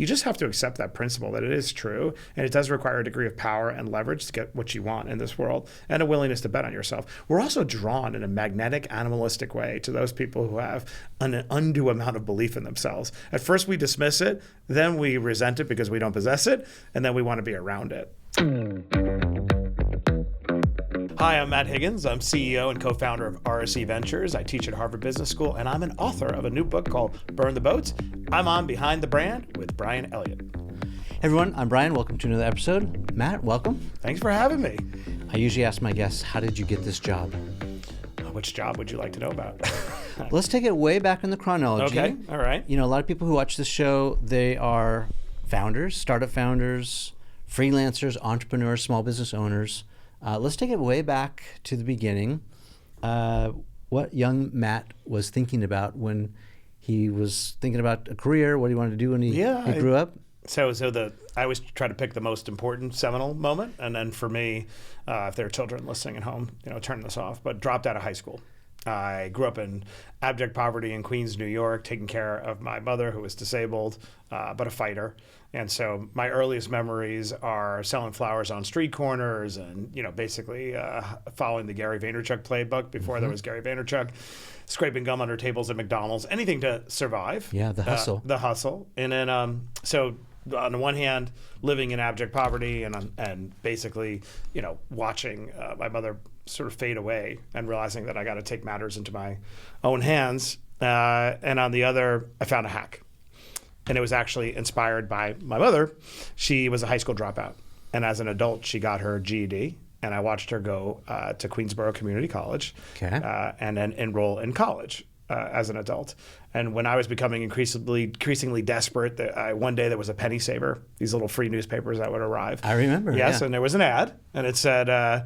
You just have to accept that principle that it is true, and it does require a degree of power and leverage to get what you want in this world, and a willingness to bet on yourself. We're also drawn in a magnetic, animalistic way to those people who have an undue amount of belief in themselves. At first we dismiss it, then we resent it because we don't possess it, and then we want to be around it. Hi, I'm Matt Higgins. I'm CEO and co-founder of RSE Ventures. I teach at Harvard Business School, and I'm an author of a new book called Burn the Boats. I'm on Behind the Brand with Bryan Elliott. Hey everyone, I'm Bryan. Welcome to another episode. Matt, welcome. Thanks for having me. I usually ask my guests, how did you get this job? Which job would you like to know about? Let's take it way back in the chronology. Okay, all right. You know, a lot of people who watch this show, they are founders, startup founders, freelancers, entrepreneurs, small business owners. Let's take it way back to the beginning. What young Matt was thinking about when he was thinking about a career, what he wanted to do when he grew up. So I always try to pick the most important seminal moment, and then for me, if there are children listening at home, turn this off. But dropped out of high school. I grew up in abject poverty in Queens, New York, taking care of my mother who was disabled, but a fighter. And so my earliest memories are selling flowers on street corners and, basically following the Gary Vaynerchuk playbook before there was Gary Vaynerchuk, scraping gum under tables at McDonald's, anything to survive. Yeah, the hustle. The hustle. And then, so on the one hand, living in abject poverty and basically, watching my mother sort of fade away and realizing that I got to take matters into my own hands. And on the other, I found a hack. And it was actually inspired by my mother. She was a high school dropout. And as an adult, she got her GED. And I watched her go to Queensborough Community College and then enroll in college as an adult. And when I was becoming increasingly desperate, one day there was a penny saver, these little free newspapers that would arrive. I remember. Yes, yeah. And there was an ad, and it said,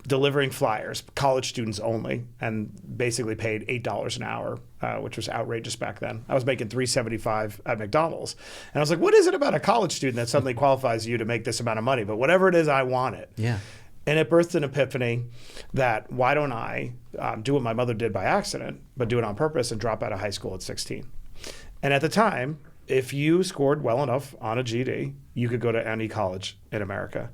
delivering flyers, college students only, and basically paid $8 an hour, which was outrageous back then. I was making $3.75 at McDonald's. And I was like, what is it about a college student that suddenly qualifies you to make this amount of money? But whatever it is, I want it. Yeah. And it birthed an epiphany that why don't I do what my mother did by accident, but do it on purpose and drop out of high school at 16. And at the time, if you scored well enough on a GED, you could go to any college in America.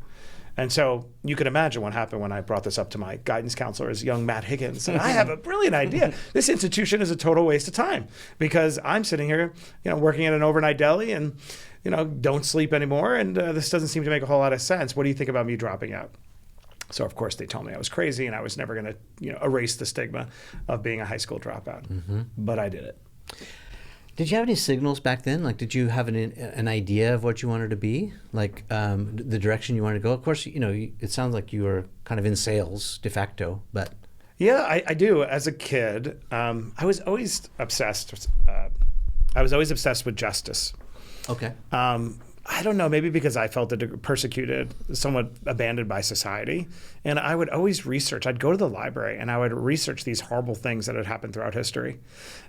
And so you can imagine what happened when I brought this up to my guidance counselor as young Matt Higgins. And I have a brilliant idea. This institution is a total waste of time because I'm sitting here, working at an overnight deli and, don't sleep anymore. And this doesn't seem to make a whole lot of sense. What do you think about me dropping out? So, of course, they told me I was crazy and I was never going to, erase the stigma of being a high school dropout. Mm-hmm. But I did it. Did you have any signals back then? Like, did you have an idea of what you wanted to be? Like, the direction you wanted to go? Of course, it sounds like you were kind of in sales de facto, but... Yeah, I do. As a kid, I was always obsessed with justice. Okay. I don't know, maybe because I felt persecuted, somewhat abandoned by society. And I would always research. I'd go to the library and I would research these horrible things that had happened throughout history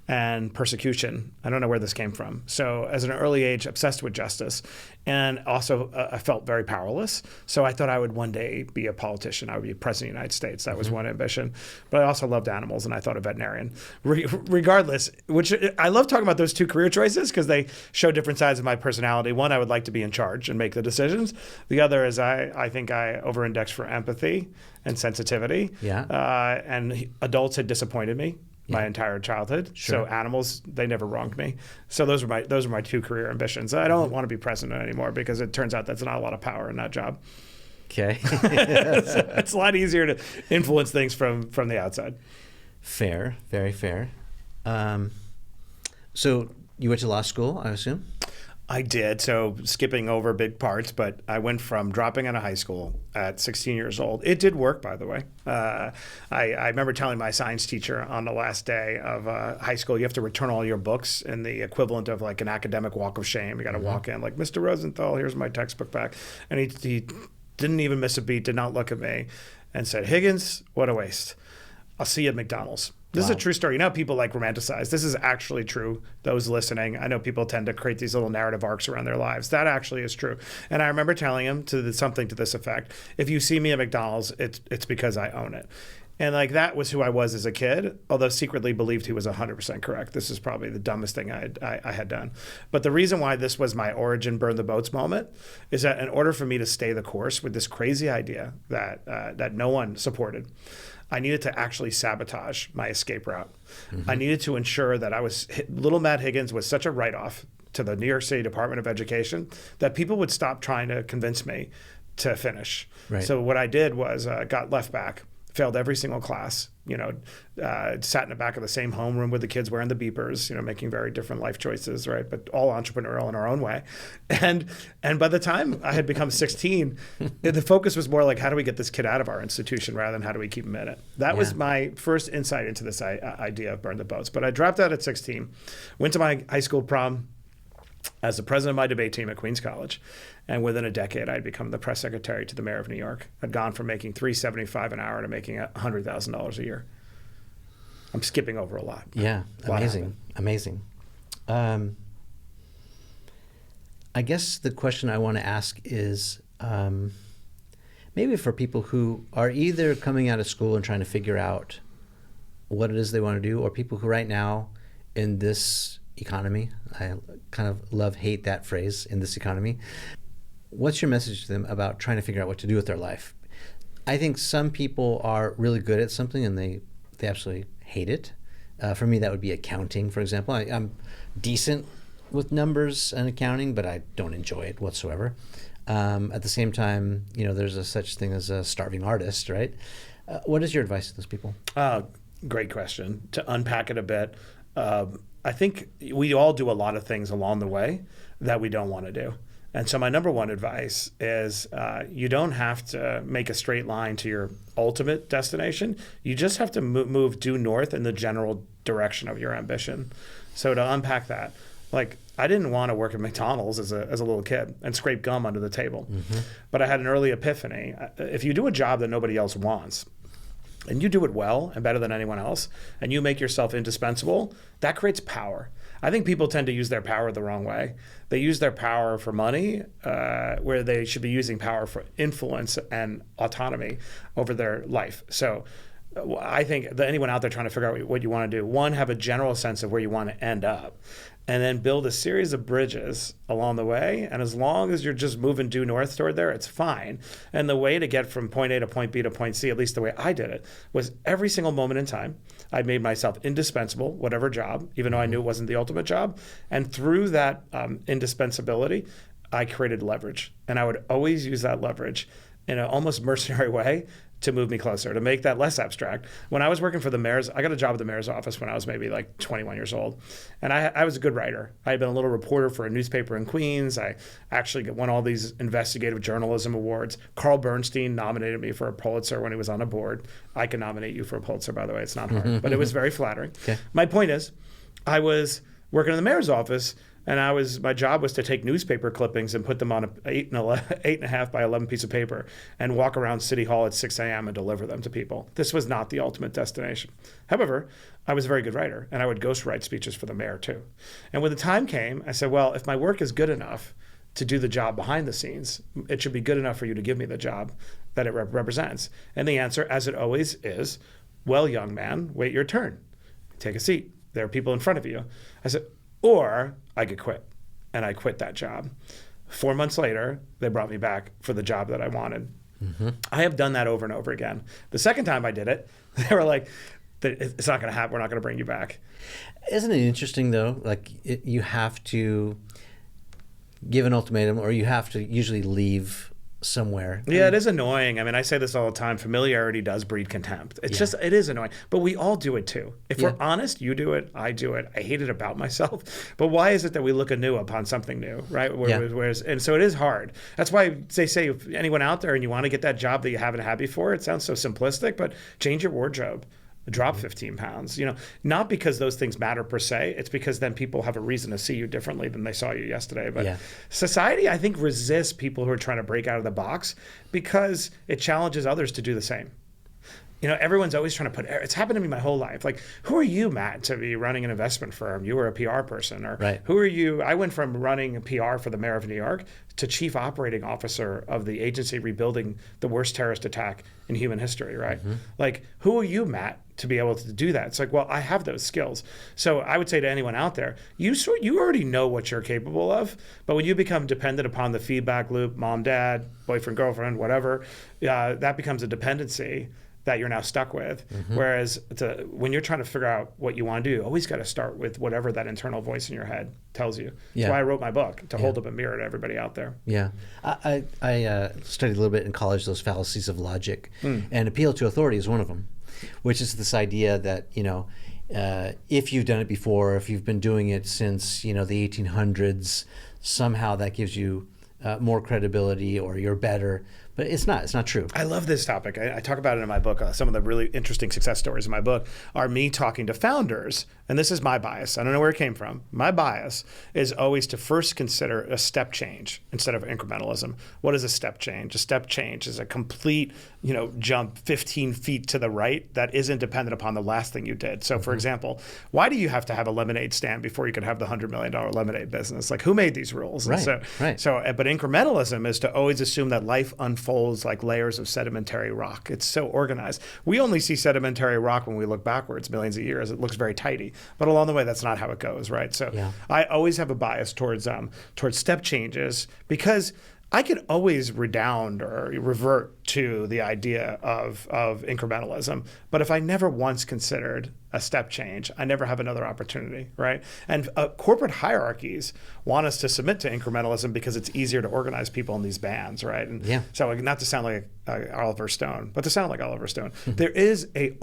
and persecution. I don't know where this came from. So as an early age, obsessed with justice. And also I felt very powerless. So I thought I would one day be a politician. I would be president of the United States. That was one ambition. But I also loved animals and I thought a veterinarian. Regardless, which I love talking about those two career choices because they show different sides of my personality. One, I would like to be in charge and make the decisions. The other is I think I over-index for empathy and sensitivity. Yeah. And adults had disappointed me my entire childhood. Sure. So animals, they never wronged me. So those are my two career ambitions. I don't want to be president anymore because it turns out that's not a lot of power in that job. Okay. It's a lot easier to influence things from the outside. Fair, very fair. So you went to law school, I assume? I did. So skipping over big parts, but I went from dropping out of high school at 16 years old. It did work, by the way. I remember telling my science teacher on the last day of high school, you have to return all your books in the equivalent of like an academic walk of shame. You got to walk in like, Mr. Rosenthal, here's my textbook back. And he didn't even miss a beat, did not look at me, and said, Higgins, what a waste. I'll see you at McDonald's. This is a true story. You know how people like romanticize. This is actually true. Those listening, I know people tend to create these little narrative arcs around their lives. That actually is true. And I remember telling him something to this effect. If you see me at McDonald's, it's because I own it. And like that was who I was as a kid, although secretly believed he was 100% correct. This is probably the dumbest thing I had done. But the reason why this was my origin burn the boats moment is that in order for me to stay the course with this crazy idea that no one supported, I needed to actually sabotage my escape route. I needed to ensure that little Matt Higgins was such a write-off to the New York City Department of Education that people would stop trying to convince me to finish. Right. So what I did was got left back, failed every single class, sat in the back of the same homeroom with the kids wearing the beepers, making very different life choices, right? But all entrepreneurial in our own way. And by the time I had become 16, the focus was more like, how do we get this kid out of our institution rather than how do we keep him in it? That was my first insight into this idea of burn the boats. But I dropped out at 16, went to my high school prom as the president of my debate team at Queens College. And within a decade, I'd become the press secretary to the mayor of New York. I'd gone from making $375 an hour to making $100,000 a year. I'm skipping over a lot. Yeah, amazing. I guess the question I want to ask is maybe for people who are either coming out of school and trying to figure out what it is they want to do, or people who right now in this economy, I kind of hate that phrase, in this economy. What's your message to them about trying to figure out what to do with their life? I think some people are really good at something and they absolutely hate it. For me, that would be accounting, for example. I'm decent with numbers and accounting, but I don't enjoy it whatsoever. At the same time, there's a such thing as a starving artist, right? What is your advice to those people? Great question. To unpack it a bit, I think we all do a lot of things along the way that we don't want to do. And so my number one advice is you don't have to make a straight line to your ultimate destination. You just have to move due north in the general direction of your ambition. So to unpack that, like I didn't want to work at McDonald's as a little kid and scrape gum under the table. But I had an early epiphany. If you do a job that nobody else wants, and you do it well and better than anyone else, and you make yourself indispensable, that creates power. I think people tend to use their power the wrong way. They use their power for money, where they should be using power for influence and autonomy over their life. So I think that anyone out there trying to figure out what you want to do, one, have a general sense of where you want to end up, and then build a series of bridges along the way. And as long as you're just moving due north toward there, it's fine. And the way to get from point A to point B to point C, at least the way I did it, was every single moment in time, I made myself indispensable, whatever job, even though I knew it wasn't the ultimate job. And through that indispensability, I created leverage. And I would always use that leverage in an almost mercenary way to move me closer, to make that less abstract. When I was working for the mayor's, I got a job at the mayor's office when I was maybe like 21 years old. And I was a good writer. I had been a little reporter for a newspaper in Queens. I actually won all these investigative journalism awards. Carl Bernstein nominated me for a Pulitzer when he was on a board. I can nominate you for a Pulitzer, by the way. It's not hard, but it was very flattering. Okay. My point is, I was working in the mayor's office, and my job was to take newspaper clippings and put them on an 8.5 by 11 piece of paper and walk around City Hall at 6 a.m. and deliver them to people. This was not the ultimate destination. However, I was a very good writer, and I would ghostwrite speeches for the mayor too. And when the time came, I said, well, if my work is good enough to do the job behind the scenes, it should be good enough for you to give me the job that it represents. And the answer, as it always is, well, young man, wait your turn. Take a seat. There are people in front of you. I said, or I could quit. And I quit that job. 4 months later, they brought me back for the job that I wanted. I have done that over and over again. The second time I did it, they were like, it's not going to happen. We're not going to bring you back. Isn't it interesting, though? Like, you have to give an ultimatum, or you have to usually leave somewhere. Yeah, it is annoying. I mean, I say this all the time. Familiarity does breed contempt. It is annoying. But we all do it too. If we're honest, you do it, I do it. I hate it about myself. But why is it that we look anew upon something new, right? And so it is hard. That's why they say, if anyone out there and you want to get that job that you haven't had before, it sounds so simplistic, but change your wardrobe. Drop 15 pounds, not because those things matter per se. It's because then people have a reason to see you differently than they saw you yesterday. But society, I think, resists people who are trying to break out of the box because it challenges others to do the same. everyone's always trying to it's happened to me my whole life. Like, who are you, Matt, to be running an investment firm? You were a PR person. Or right. Who are you? I went from running a PR for the mayor of New York to chief operating officer of the agency rebuilding the worst terrorist attack in human history, right? Like, who are you, Matt, to be able to do that? It's like, well, I have those skills. So I would say to anyone out there, you already know what you're capable of, but when you become dependent upon the feedback loop, mom, dad, boyfriend, girlfriend, whatever, that becomes a dependency that you're now stuck with. Whereas when you're trying to figure out what you want to do, you always got to start with whatever that internal voice in your head tells you. That's why I wrote my book, to hold up a mirror to everybody out there. Yeah. I studied a little bit in college, those fallacies of logic, and appeal to authority is one of them, which is this idea that, if you've done it before, if you've been doing it since, the 1800s, somehow that gives you more credibility, or you're better. But it's not true. I love this topic. I talk about it in my book. Some of the really interesting success stories in my book are me talking to founders. And this is my bias. I don't know where it came from. My bias is always to first consider a step change instead of incrementalism. What is a step change? A step change is a complete, jump 15 feet to the right that isn't dependent upon the last thing you did. So, for example, why do you have to have a lemonade stand before you can have the $100 million lemonade business? Like, who made these rules? Right. But incrementalism is to always assume that life unfolds like layers of sedimentary rock. It's so organized. We only see sedimentary rock when we look backwards millions of years. It looks very tidy. But along the way, that's not how it goes, right? So I always have a bias towards step changes, because I can always redound or revert to the idea of incrementalism. But if I never once considered a step change, I never have another opportunity, right? And corporate hierarchies want us to submit to incrementalism because it's easier to organize people in these bands, right? And so, not to sound like Oliver Stone, but to sound like Oliver Stone, there is a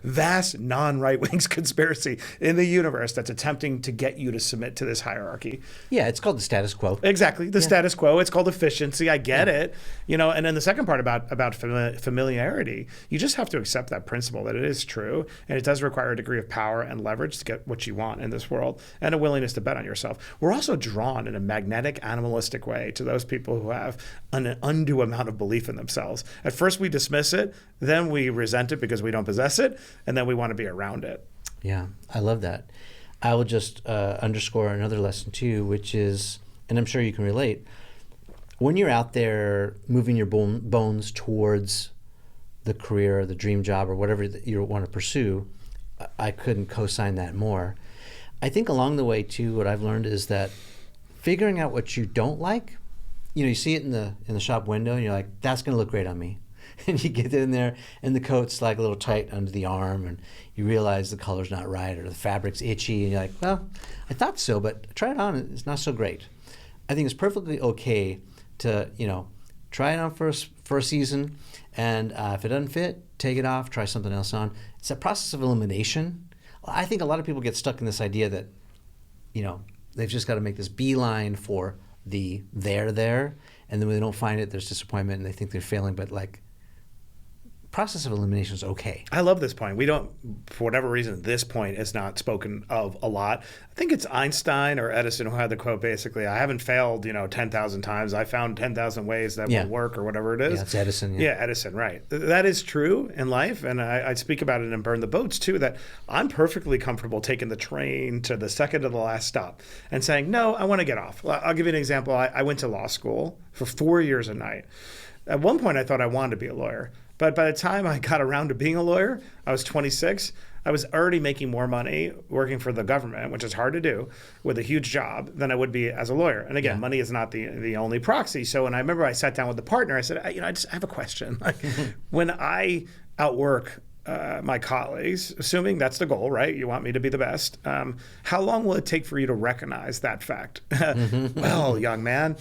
vast non-right-wing conspiracy in the universe that's attempting to get you to submit to this hierarchy. Yeah, it's called the status quo. Exactly, the status quo. It's called efficiency. I get it, And then the second part about familiarity, you just have to accept that principle that it is true, and it does require a degree of power and leverage to get what you want in this world, and a willingness to bet on yourself. We're also drawn in a magnetic, animalistic way to those people who have an undue amount of belief in themselves. At first we dismiss it, then we resent it because we don't possess it, and then we want to be around it. Yeah, I love that. I will just underscore another lesson too, which is, and I'm sure you can relate, when you're out there moving your bones towards the career, the dream job, or whatever that you want to pursue, I couldn't co-sign that more. I think along the way too, what I've learned is that figuring out what you don't like, you see it in the shop window, and you're like, that's going to look great on me. And you get in there, and the coat's like a little tight under the arm, and you realize the color's not right, or the fabric's itchy, and you're like, well, I thought so, but try it on, it's not so great. I think it's perfectly okay to, try it on for a season, and if it doesn't fit, take it off, try something else on. It's a process of elimination. I think a lot of people get stuck in this idea that, they've just got to make this beeline for the there, and then when they don't find it, there's disappointment, and they think they're failing, but process of elimination is okay. I love this point. We don't, for whatever reason, this point is not spoken of a lot. I think it's Einstein or Edison who had the quote, basically, I haven't failed, 10,000 times. I found 10,000 ways that will work, or whatever it is. Yeah, it's Edison. Yeah, Edison, right. That is true in life. And I speak about it in Burn the Boats, too, that I'm perfectly comfortable taking the train to the second to the last stop and saying, no, I want to get off. I'll give you an example. I went to law school for 4 years a night. At one point, I thought I wanted to be a lawyer. But by the time I got around to being a lawyer, I was 26. I was already making more money working for the government, which is hard to do, with a huge job than I would be as a lawyer. And again, money is not the only proxy. So when I remember I sat down with the partner, I said, I just have a question. When I outwork my colleagues, assuming that's the goal, right? You want me to be the best. How long will it take for you to recognize that fact? Well, young man,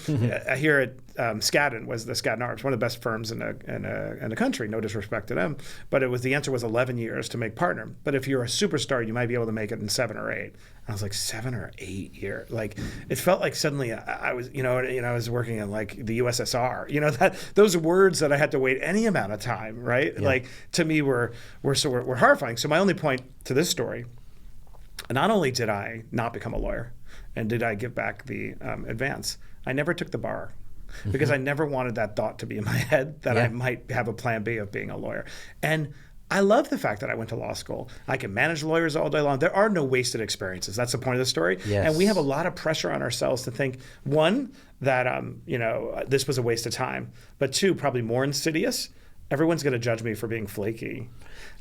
here at Skadden was the Skadden Arps, one of the best firms in the country. No disrespect to them, but the answer was 11 years to make partner. But if you're a superstar, you might be able to make it in 7 or 8. And I was like, 7 or 8 years. It felt like suddenly I was, I was working in the USSR. That those words that I had to wait any amount of time, right? Yeah. To me were horrifying. So my only point to this story, not only did I not become a lawyer, and did I give back the advance, I never took the bar. Because I never wanted that thought to be in my head that I might have a plan B of being a lawyer. And I love the fact that I went to law school. I can manage lawyers all day long. There are no wasted experiences. That's the point of the story. Yes. And we have a lot of pressure on ourselves to think, one, that this was a waste of time, but two, probably more insidious, everyone's going to judge me for being flaky.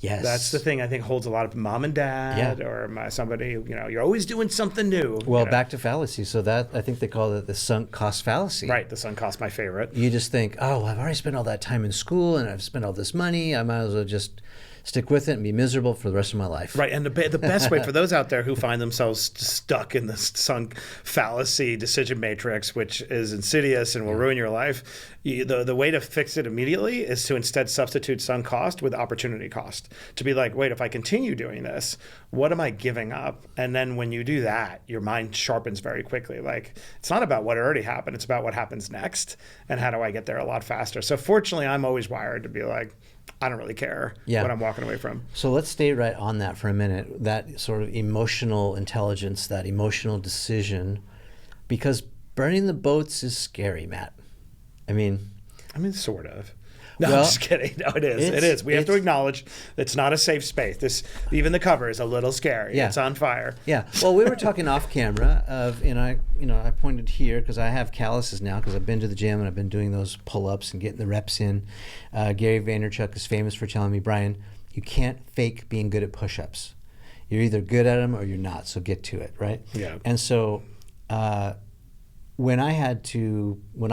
Yes. That's the thing I think holds a lot of mom and dad or somebody, you're always doing something new. Well, back to fallacy. So that, I think they call it the sunk cost fallacy. Right. The sunk cost, my favorite. You just think, oh, I've already spent all that time in school and I've spent all this money. I might as well just stick with it and be miserable for the rest of my life. Right. And the best way for those out there who find themselves stuck in the sunk fallacy decision matrix, which is insidious and will ruin your life, the way to fix it immediately is to instead substitute sunk cost with opportunity cost. To be like, wait, if I continue doing this, what am I giving up? And then when you do that, your mind sharpens very quickly. Like, it's not about what already happened. It's about what happens next and how do I get there a lot faster. So fortunately, I'm always wired to be like, I don't really care what I'm walking away from. So let's stay right on that for a minute, that sort of emotional intelligence, that emotional decision, because burning the boats is scary, Matt. I mean, sort of. No, I'm just kidding. No, it is. It is. We have to acknowledge it's not a safe space. Even the cover is a little scary. Yeah. It's on fire. Yeah. Well, we were talking off camera I pointed here because I have calluses now because I've been to the gym and I've been doing those pull-ups and getting the reps in. Gary Vaynerchuk is famous for telling me, Brian, you can't fake being good at push-ups. You're either good at them or you're not. So get to it, right? Yeah. And so when I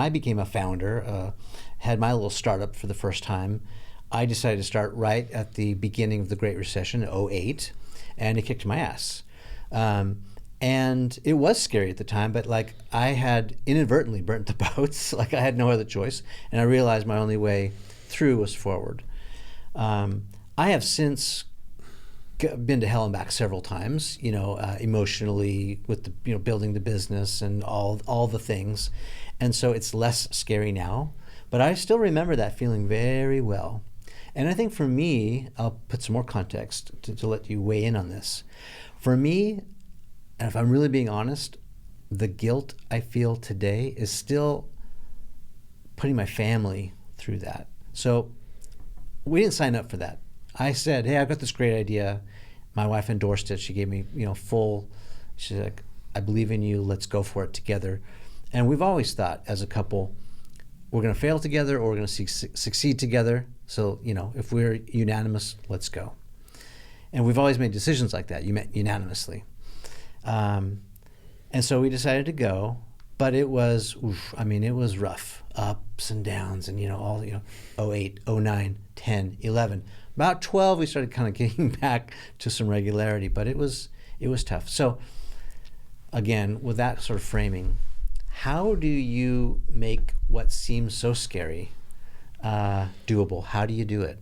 became a founder, had my little startup for the first time, I decided to start right at the beginning of the Great Recession, 2008, and it kicked my ass. And it was scary at the time, but like I had inadvertently burnt the boats, like I had no other choice, and I realized my only way through was forward. I have since been to hell and back several times, emotionally with the, building the business and all the things. And so it's less scary now, but I still remember that feeling very well. And I think for me, I'll put some more context to let you weigh in on this. For me, and if I'm really being honest, the guilt I feel today is still putting my family through that. So we didn't sign up for that. I said, hey, I've got this great idea. My wife endorsed it. She gave me, she's like, I believe in you. Let's go for it together. And we've always thought as a couple, we're going to fail together or we're going to succeed together. So, if we're unanimous, let's go. And we've always made decisions like that, unanimously. And so we decided to go, but it was, it was rough, ups and downs and, 08, 09, 10, 11. About 12, we started kind of getting back to some regularity, but it was tough. So again, with that sort of framing, how do you make what seems so scary doable? How do you do it?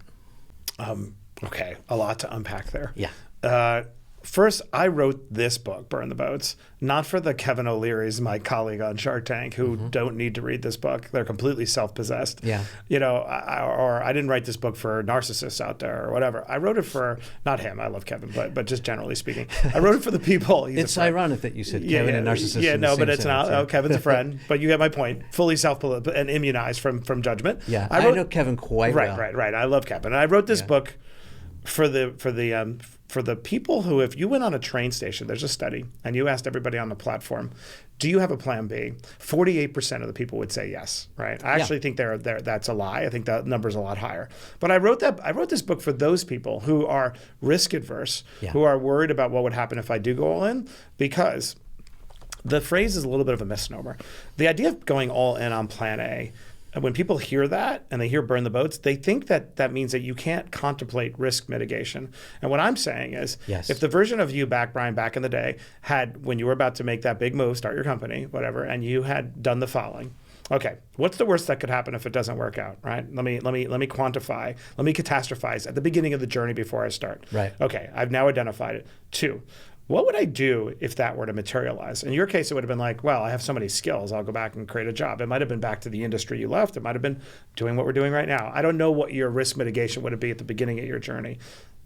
Okay, a lot to unpack there. Yeah. First, I wrote this book, Burn the Boats, not for the Kevin O'Learys, my colleague on Shark Tank, who don't need to read this book. They're completely self-possessed. Yeah. I didn't write this book for narcissists out there or whatever. I wrote it for, not him, I love Kevin, but just generally speaking. I wrote it for the people. It's ironic that you said Kevin and narcissist. Yeah, no, but it's sentence, not. Oh, Kevin's a friend. But you get my point. Fully self-possessed and immunized from judgment. Yeah, I know Kevin quite well. Right. I love Kevin. And I wrote this book for the people who, if you went on a train station, there's a study, and you asked everybody on the platform, do you have a plan B? 48% of the people would say yes, right? I actually think that's a lie. I think that number's a lot higher. But I wrote this book for those people who are risk adverse, who are worried about what would happen if I do go all in, because the phrase is a little bit of a misnomer. The idea of going all in on plan A, when people hear that and they hear burn the boats, they think that means that you can't contemplate risk mitigation. And what I'm saying is, if the version of you Brian, back in the day had, when you were about to make that big move, start your company, whatever, and you had done the following. Okay, what's the worst that could happen if it doesn't work out, right? Let me quantify, let me catastrophize at the beginning of the journey before I start. Right. Okay, I've now identified it. 2, what would I do if that were to materialize? In your case, it would have been like, well, I have so many skills. I'll go back and create a job. It might have been back to the industry you left. It might have been doing what we're doing right now. I don't know what your risk mitigation would be at the beginning of your journey.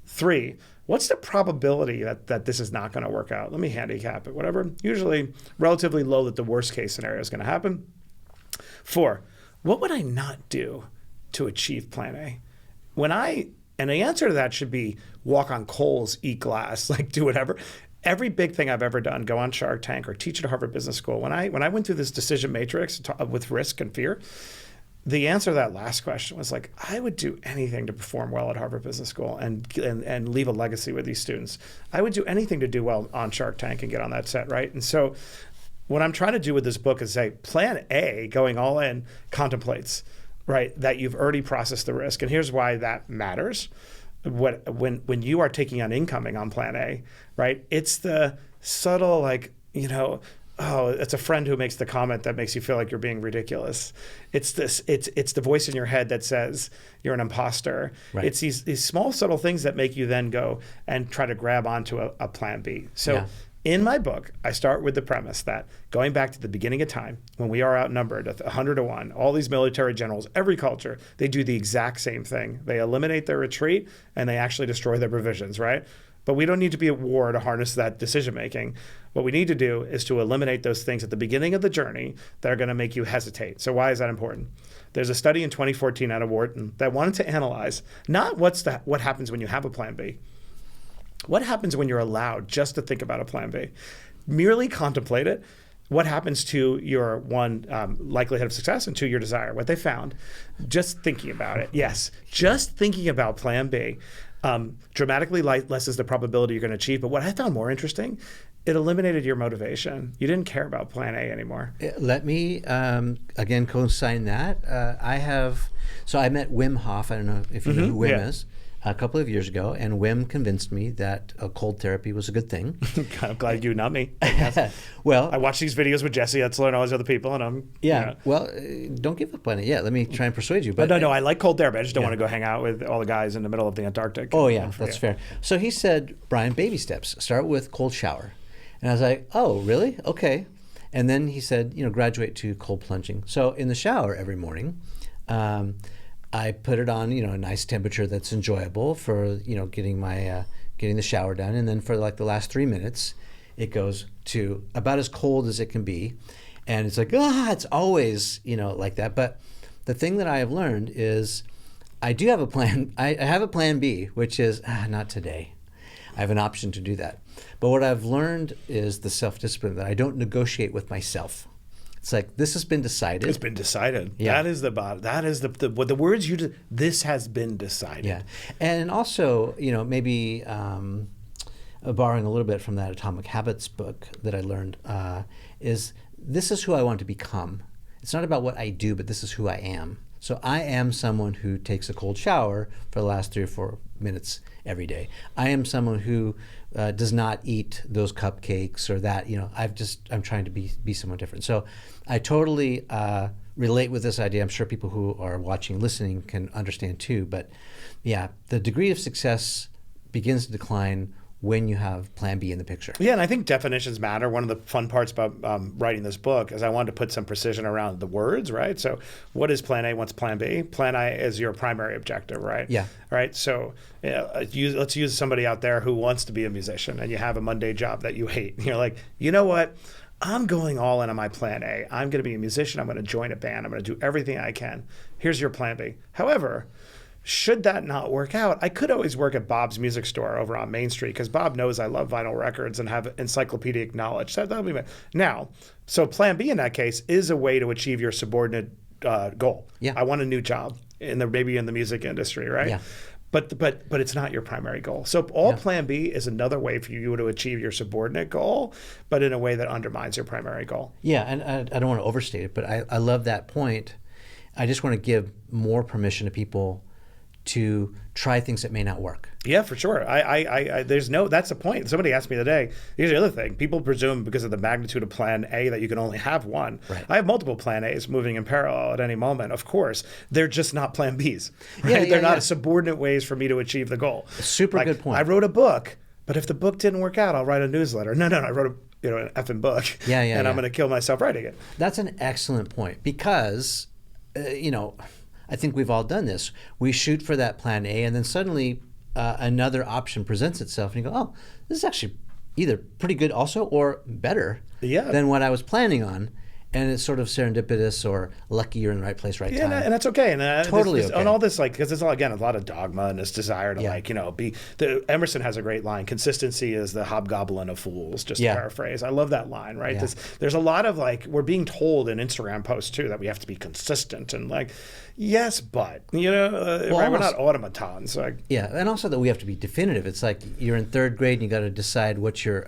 3, what's the probability that this is not going to work out? Let me handicap it, whatever. Usually relatively low that the worst case scenario is going to happen. 4, what would I not do to achieve plan A? When I And the answer to that should be walk on coals, eat glass, like do whatever. Every big thing I've ever done, go on Shark Tank or teach at Harvard Business School, when I went through this decision matrix with risk and fear, the answer to that last question was like, I would do anything to perform well at Harvard Business School and leave a legacy with these students. I would do anything to do well on Shark Tank and get on that set, right? And so what I'm trying to do with this book is say, plan A, going all in, contemplates, right, that you've already processed the risk. And here's why that matters. When you are taking on incoming on plan A, right, it's the subtle, like, oh, it's a friend who makes the comment that makes you feel like you're being ridiculous. It's the voice in your head that says you're an imposter. Right. It's these small subtle things that make you then go and try to grab onto a plan B. So in my book, I start with the premise that going back to the beginning of time, when we are outnumbered 100 to 1, all these military generals, every culture, they do the exact same thing. They eliminate their retreat and they actually destroy their provisions, right? But we don't need to be at war to harness that decision making. What we need to do is to eliminate those things at the beginning of the journey that are going to make you hesitate. So why is that important? There's a study in 2014 out of Wharton that wanted to analyze not what happens when you have a plan B. What happens when you're allowed just to think about a plan B? Merely contemplate it. What happens to your likelihood of success and to your desire? What they found, just thinking about it, yes, just thinking about plan B dramatically lessens the probability you're going to achieve. But what I found more interesting, it eliminated your motivation. You didn't care about plan A anymore. Let me, again, co-sign that. I met Wim Hof. I don't know if you know who Wim is. A couple of years ago, and Wim convinced me that cold therapy was a good thing. I'm glad you, not me. Well, I watch these videos with Jesse Etzler and all these other people, and I'm Well, don't give up on it yet. Let me try and persuade you. But no, I like cold therapy. I just don't want to go hang out with all the guys in the middle of the Antarctic. Oh yeah, that's fair. So he said, Brian, baby steps. Start with cold shower, and I was like, oh really? Okay. And then he said, graduate to cold plunging. So in the shower every morning. I put it on, a nice temperature that's enjoyable for, getting the shower done. And then for like the last 3 minutes, it goes to about as cold as it can be. And it's like, it's always, like that. But the thing that I have learned is I do have a plan. I have a plan B, which is not today. I have an option to do that. But what I've learned is the self-discipline that I don't negotiate with myself. It's like, this has been decided. It's been decided. Yeah. That is the words you did. This has been decided. Yeah. And also, maybe borrowing a little bit from that Atomic Habits book that I learned, is this is who I want to become. It's not about what I do, but this is who I am. So I am someone who takes a cold shower for the last 3 or 4 minutes every day. I am someone who does not eat those cupcakes or that. I'm trying to be someone different. So I totally relate with this idea. I'm sure people who are watching, listening can understand too. But yeah, the degree of success begins to decline when you have plan B in the picture. Yeah, and I think definitions matter. One of the fun parts about writing this book is I wanted to put some precision around the words, right? So what is plan A, what's plan B? Plan A is your primary objective, right? Yeah. Right, so let's use somebody out there who wants to be a musician and you have a Monday job that you hate. And you're like, you know what? I'm going all in on my plan A. I'm going to be a musician. I'm going to join a band. I'm going to do everything I can. Here's your plan B. However, should that not work out, I could always work at Bob's music store over on Main Street because Bob knows I love vinyl records and have encyclopedic knowledge. So that'll be now. So plan B in that case is a way to achieve your subordinate goal. Yeah. I want a new job maybe in the music industry, right? Yeah. But it's not your primary goal. So plan B is another way for you to achieve your subordinate goal, but in a way that undermines your primary goal. Yeah, and I don't want to overstate it, but I love that point. I just want to give more permission to people to try things that may not work. Yeah, for sure. That's the point. Somebody asked me today, here's the other thing. People presume because of the magnitude of plan A that you can only have one. Right. I have multiple plan A's moving in parallel at any moment. Of course, they're just not plan B's. Right? They're not subordinate ways for me to achieve the goal. Super good point. I wrote a book, but if the book didn't work out, I'll write a newsletter. No, I wrote an effing book. And I'm going to kill myself writing it. That's an excellent point because, I think we've all done this. We shoot for that plan A, and then suddenly another option presents itself, and you go, oh, this is actually either pretty good also or better than what I was planning on. and it's sort of serendipitous or lucky you're in the right place, right time. And that's okay. And Totally okay. And all this, like, because it's all, again, a lot of dogma and this desire to Emerson has a great line, consistency is the hobgoblin of fools, just to paraphrase. I love that line, right? Yeah. There's a lot of, like, we're being told in Instagram posts too that we have to be consistent and, like, yes, but, right? We're not automatons. Like, yeah, and also that we have to be definitive. It's like you're in third grade and you got to decide what you're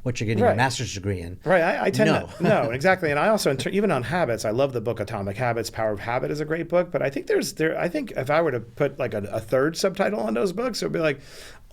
getting your master's degree in. Right. I tend to no, exactly. And I also, even on habits, I love the book Atomic Habits. Power of Habit is a great book. But I think I think if I were to put like a third subtitle on those books, it would be like,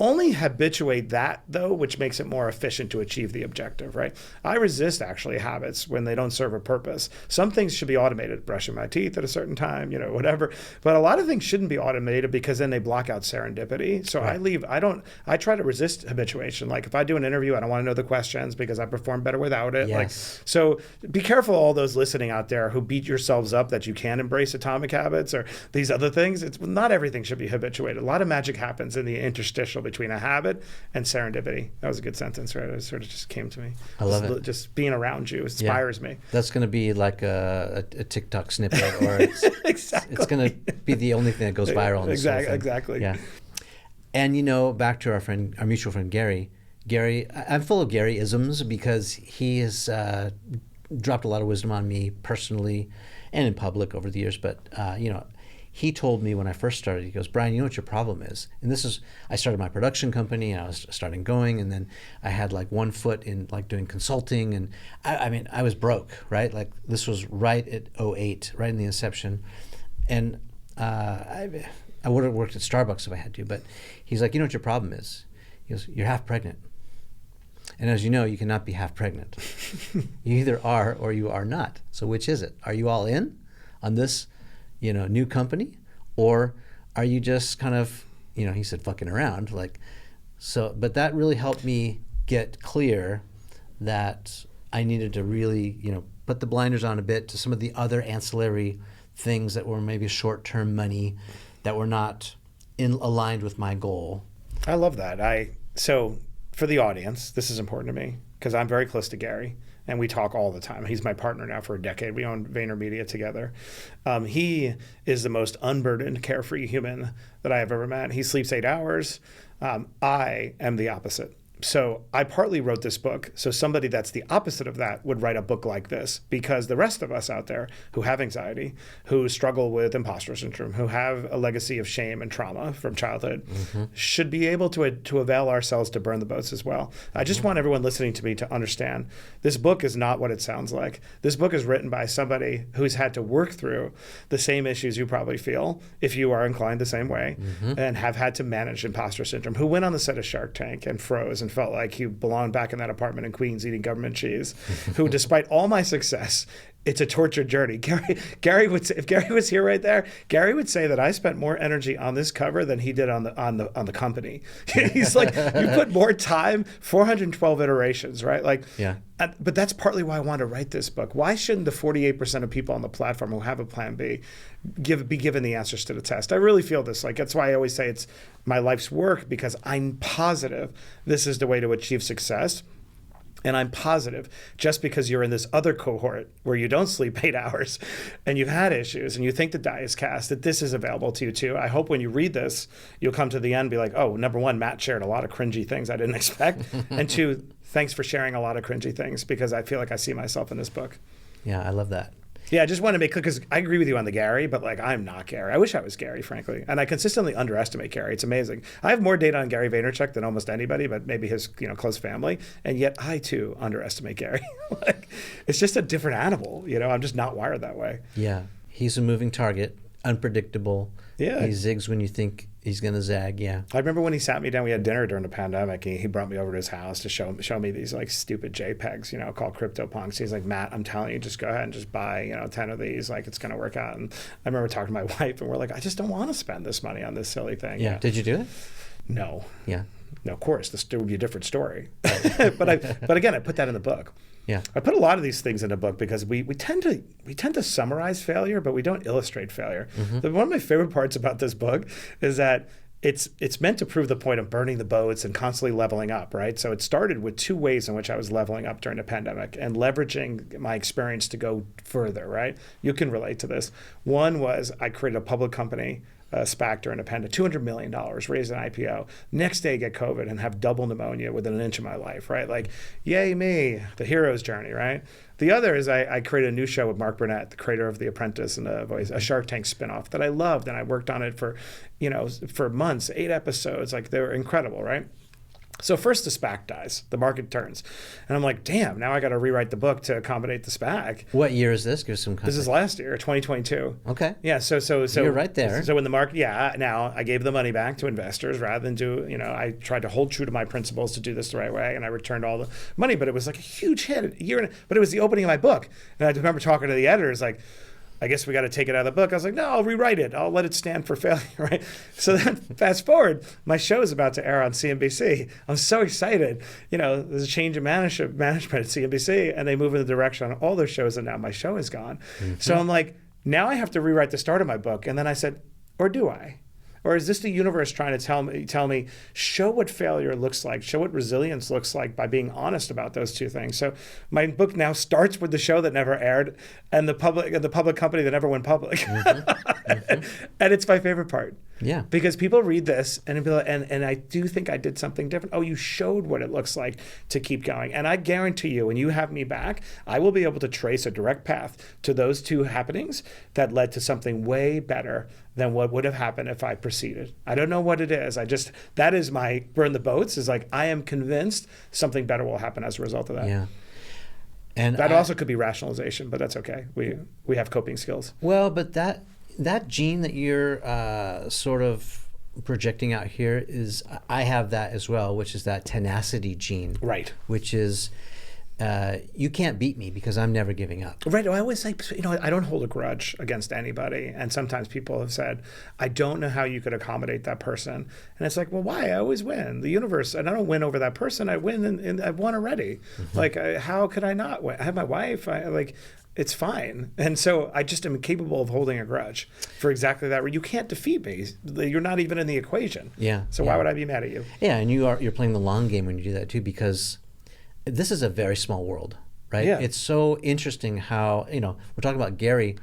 only habituate that, though, which makes it more efficient to achieve the objective, right? I resist, actually, habits when they don't serve a purpose. Some things should be automated, brushing my teeth at a certain time, whatever. But a lot of things shouldn't be automated because then they block out serendipity. So I try to resist habituation. Like if I do an interview, I don't want to know the questions because I perform better without it. Yes. So be careful, all those listening out there who beat yourselves up that you can embrace atomic habits or these other things. Not everything should be habituated. A lot of magic happens in the interstitial between a habit and serendipity. That was a good sentence, right? It sort of just came to me. I love it. Just being around you inspires me. That's going to be like a TikTok snippet, or it's going to be the only thing that goes viral. Exactly. Yeah. And back to our mutual friend Gary. I'm full of Gary-isms because he has dropped a lot of wisdom on me personally and in public over the years. But he told me when I first started, he goes, Bryan, you know what your problem is? And I started my production company and I was starting going, and then I had like one foot in like doing consulting, and I was broke, right? Like this was right at '08, right in the inception. And I would have worked at Starbucks if I had to, but he's like, you know what your problem is? He goes, you're half pregnant. And as you know, you cannot be half pregnant. You either are or you are not. So which is it? Are you all in on this new company, or are you just kind of, he said fucking around, like, so, but that really helped me get clear that I needed to really, put the blinders on a bit to some of the other ancillary things that were maybe short-term money that were not aligned with my goal. I love that. So for the audience, this is important to me because I'm very close to Gary. And we talk all the time. He's my partner now for a decade. We own VaynerMedia together. He is the most unburdened, carefree human that I have ever met. He sleeps 8 hours. I am the opposite. So I partly wrote this book so somebody that's the opposite of that would write a book like this, because the rest of us out there who have anxiety, who struggle with imposter syndrome, who have a legacy of shame and trauma from childhood, should be able to avail ourselves to burn the boats as well. I just want everyone listening to me to understand this book is not what it sounds like. This book is written by somebody who's had to work through the same issues you probably feel if you are inclined the same way and have had to manage imposter syndrome, who went on the set of Shark Tank and froze and felt like he belonged back in that apartment in Queens eating government cheese, who despite all my success, it's a tortured journey. Gary would say, if Gary was here right there, Gary would say that I spent more energy on this cover than he did on the company. He's like, you put more time, 412 iterations, right? Like, yeah. But that's partly why I want to write this book. Why shouldn't the 48% of people on the platform who have a plan B be given the answers to the test? I really feel this. Like, that's why I always say it's my life's work, because I'm positive this is the way to achieve success. And I'm positive just because you're in this other cohort where you don't sleep 8 hours and you've had issues and you think the die is cast, that this is available to you too. I hope when you read this, you'll come to the end and be like, oh, number one, Matt shared a lot of cringy things I didn't expect. And two, thanks for sharing a lot of cringy things, because I feel like I see myself in this book. Yeah, I love that. Yeah, I just want to make clear, because I agree with you on the Gary, but like, I'm not Gary. I wish I was Gary, frankly. And I consistently underestimate Gary. It's amazing. I have more data on Gary Vaynerchuk than almost anybody, but maybe his close family. And yet I too underestimate Gary. Like, it's just a different animal. I'm just not wired that way. Yeah. He's a moving target, unpredictable. Yeah. He zigs when you think he's going to zag. Yeah. I remember when he sat me down, we had dinner during the pandemic. He brought me over to his house to show me these like stupid JPEGs, called CryptoPunks. He's like, Matt, I'm telling you, just go ahead and just buy, 10 of these. Like, it's going to work out. And I remember talking to my wife and we're like, I just don't want to spend this money on this silly thing. Yeah. Did you do it? No. Yeah. No, of course, this would be a different story. But again, I put that in the book. Yeah. I put a lot of these things in the book because we tend to summarize failure, but we don't illustrate failure. One of my favorite parts about this book is that it's meant to prove the point of burning the boats and constantly leveling up, right? So it started with two ways in which I was leveling up during the pandemic and leveraging my experience to go further, right? You can relate to this. One was I created a public company, SPAC during the pandemic, $200 million, raised an IPO. Next day, get COVID and have double pneumonia within an inch of my life, right? Like, yay me, the hero's journey, right? The other is I created a new show with Mark Burnett, the creator of The Apprentice and a Shark Tank spinoff that I loved, and I worked on it for months, 8 episodes. Like, they were incredible, right? So first the SPAC dies, the market turns. And I'm like, damn, now I got to rewrite the book to accommodate the SPAC. What year is this? Give us some context. This is last year, 2022. Okay. Yeah, so you're right there. So when the market, now I gave the money back to investors rather than I tried to hold true to my principles to do this the right way, and I returned all the money, but it was like a huge hit, but it was the opening of my book. And I remember talking to the editors like, I guess we got to take it out of the book. I was like, no, I'll rewrite it. I'll let it stand for failure, right? So then fast forward, my show is about to air on CNBC. I'm so excited. There's a change in management at CNBC, and they move in the direction on all their shows, and now my show is gone. Mm-hmm. So I'm like, now I have to rewrite the start of my book. And then I said, or do I? Or is this the universe trying to tell me, show what failure looks like, show what resilience looks like by being honest about those two things? So my book now starts with the show that never aired and the public company that never went public. Mm-hmm. Mm-hmm. And it's my favorite part. Yeah. Because people read this and I do think I did something different. Oh, you showed what it looks like to keep going. And I guarantee you, when you have me back, I will be able to trace a direct path to those two happenings that led to something way better than what would have happened if I proceeded. I don't know what it is. That is my burn the boats, is like, I am convinced something better will happen as a result of that. Yeah. And that also could be rationalization, but that's okay. We have coping skills. Well, but that gene that you're sort of projecting out here I have that as well, which is that tenacity gene. Right. Which is, you can't beat me because I'm never giving up. Right. I always say, I don't hold a grudge against anybody. And sometimes people have said, I don't know how you could accommodate that person. And it's like, well, why? I always win. The universe, and I don't win over that person. I win, and I've won already. Mm-hmm. Like, how could I not win? I have my wife. It's fine. And so I just am capable of holding a grudge for exactly that. You can't defeat me. You're not even in the equation. Yeah. So why would I be mad at you? Yeah, and you're playing the long game when you do that too, because this is a very small world, right? Yeah. It's so interesting how, we're talking about Gary.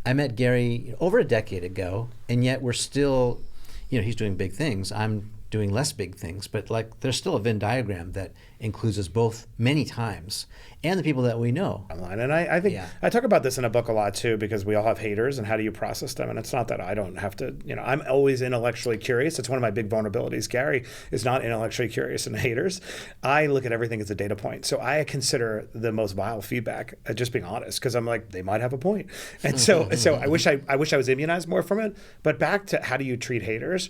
I met Gary over a decade ago, and yet we're still, he's doing big things. I'm doing less big things, but like there's still a Venn diagram that includes us both many times, and the people that we know. Online. And I think I talk about this in a book a lot too, because we all have haters, and how do you process them? And it's not that I don't have to, I'm always intellectually curious. It's one of my big vulnerabilities. Gary is not intellectually curious and haters. I look at everything as a data point. So I consider the most vile feedback just being honest, because I'm like, they might have a point. And so I wish I was immunized more from it. But back to how do you treat haters?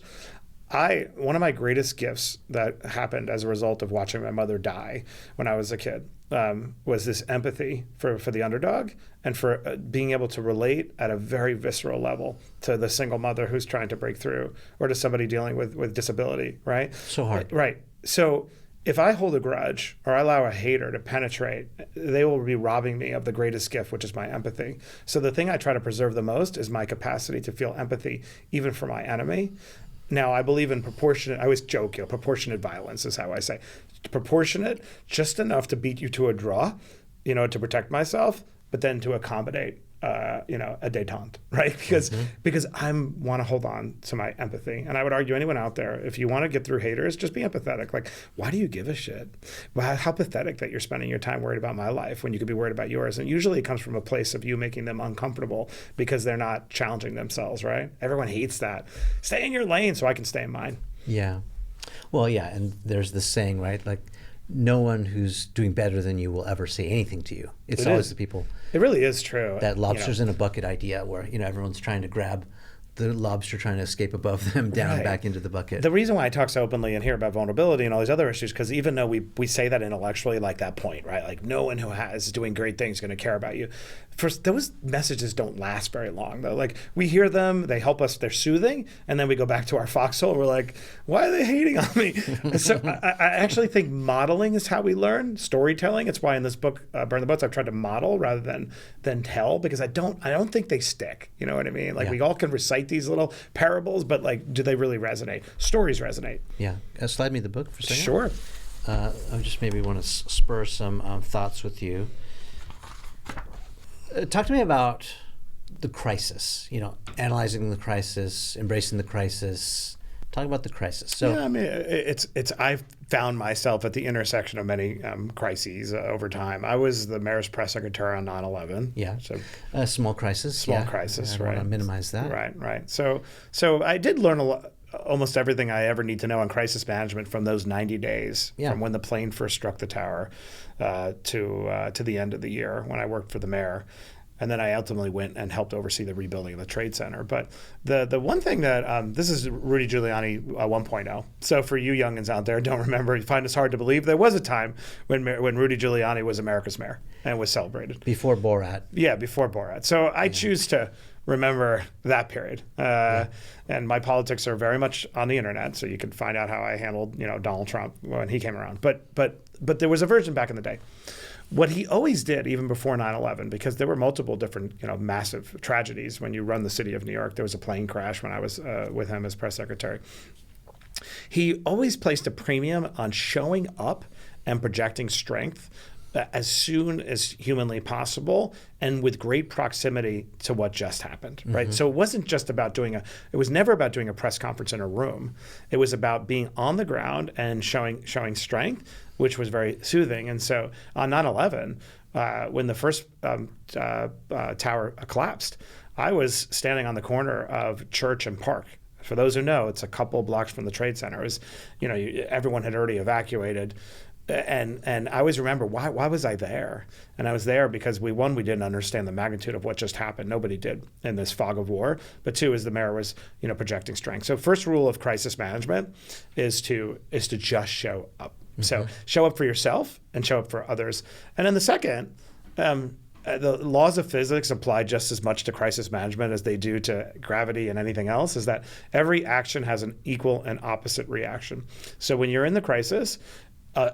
One of my greatest gifts that happened as a result of watching my mother die when I was a kid was this empathy for the underdog, and for being able to relate at a very visceral level to the single mother who's trying to break through, or to somebody dealing with disability, right? So hard. Right. So if I hold a grudge or I allow a hater to penetrate, they will be robbing me of the greatest gift, which is my empathy. So the thing I try to preserve the most is my capacity to feel empathy, even for my enemy. Now, I believe in proportionate, I always joke, proportionate violence is how I say. Proportionate, just enough to beat you to a draw, to protect myself, but then to accommodate, a détente, right? Because I want to hold on to my empathy. And I would argue anyone out there, if you want to get through haters, just be empathetic. Like, why do you give a shit? Well, how pathetic that you're spending your time worried about my life when you could be worried about yours. And usually it comes from a place of you making them uncomfortable because they're not challenging themselves, right? Everyone hates that. Stay in your lane so I can stay in mine. Yeah. Well, yeah, and there's this saying, right? Like, no one who's doing better than you will ever say anything to you. It's always the people. It really is true. That lobsters in a bucket idea, where everyone's trying to grab the lobster, trying to escape above them down back into the bucket. The reason why I talk so openly and here about vulnerability and all these other issues, because even though we say that intellectually, like that point, right? Like, no one who is doing great things is going to care about you. First, those messages don't last very long, though. Like, we hear them, they help us, they're soothing, and then we go back to our foxhole and we're like, why are they hating on me? So I actually think modeling is how we learn, storytelling. It's why in this book, Burn the Boats, I've tried to model rather than tell, because I don't think they stick. You know what I mean? Like, we all can recite these little parables, but like, do they really resonate? Stories resonate. Yeah. Slide me the book for a second. Sure. I just maybe want to spur some thoughts with you. Talk to me about the crisis, analyzing the crisis, embracing the crisis. Talk about the crisis. So, yeah, I mean, I've found myself at the intersection of many crises over time. I was the mayor's press secretary on 9/11. Yeah. So a small crisis. Small crisis, I don't right. want to minimize that. Right. So I did learn almost everything I ever need to know on crisis management from those 90 days, from when the plane first struck the tower to the end of the year when I worked for the mayor. And then I ultimately went and helped oversee the rebuilding of the Trade Center. But the one thing that, this is Rudy Giuliani 1.0. So for you youngins out there, don't remember, you find this hard to believe, there was a time when Rudy Giuliani was America's mayor and was celebrated. Before Borat. Yeah, before Borat. So I choose to remember that period. And my politics are very much on the internet, so you can find out how I handled, Donald Trump when he came around. But there was a version back in the day. What he always did, even before 9/11, because there were multiple different, massive tragedies when you run the city of New York. There was a plane crash when I was with him as press secretary. He always placed a premium on showing up and projecting strength as soon as humanly possible and with great proximity to what just happened, right? So it wasn't just about it was never about doing a press conference in a room. It was about being on the ground and showing strength, which was very soothing. And so on 9/11, when the first tower collapsed, I was standing on the corner of Church and Park. For those who know, it's a couple blocks from the Trade Center. It was, everyone had already evacuated. And I always remember, why was I there? And I was there because we didn't understand the magnitude of what just happened. Nobody did in this fog of war. But two, is the mayor was, projecting strength. So first rule of crisis management is to just show up. So show up for yourself and show up for others. And then the second, the laws of physics apply just as much to crisis management as they do to gravity and anything else, is that every action has an equal and opposite reaction. So when you're in the crisis,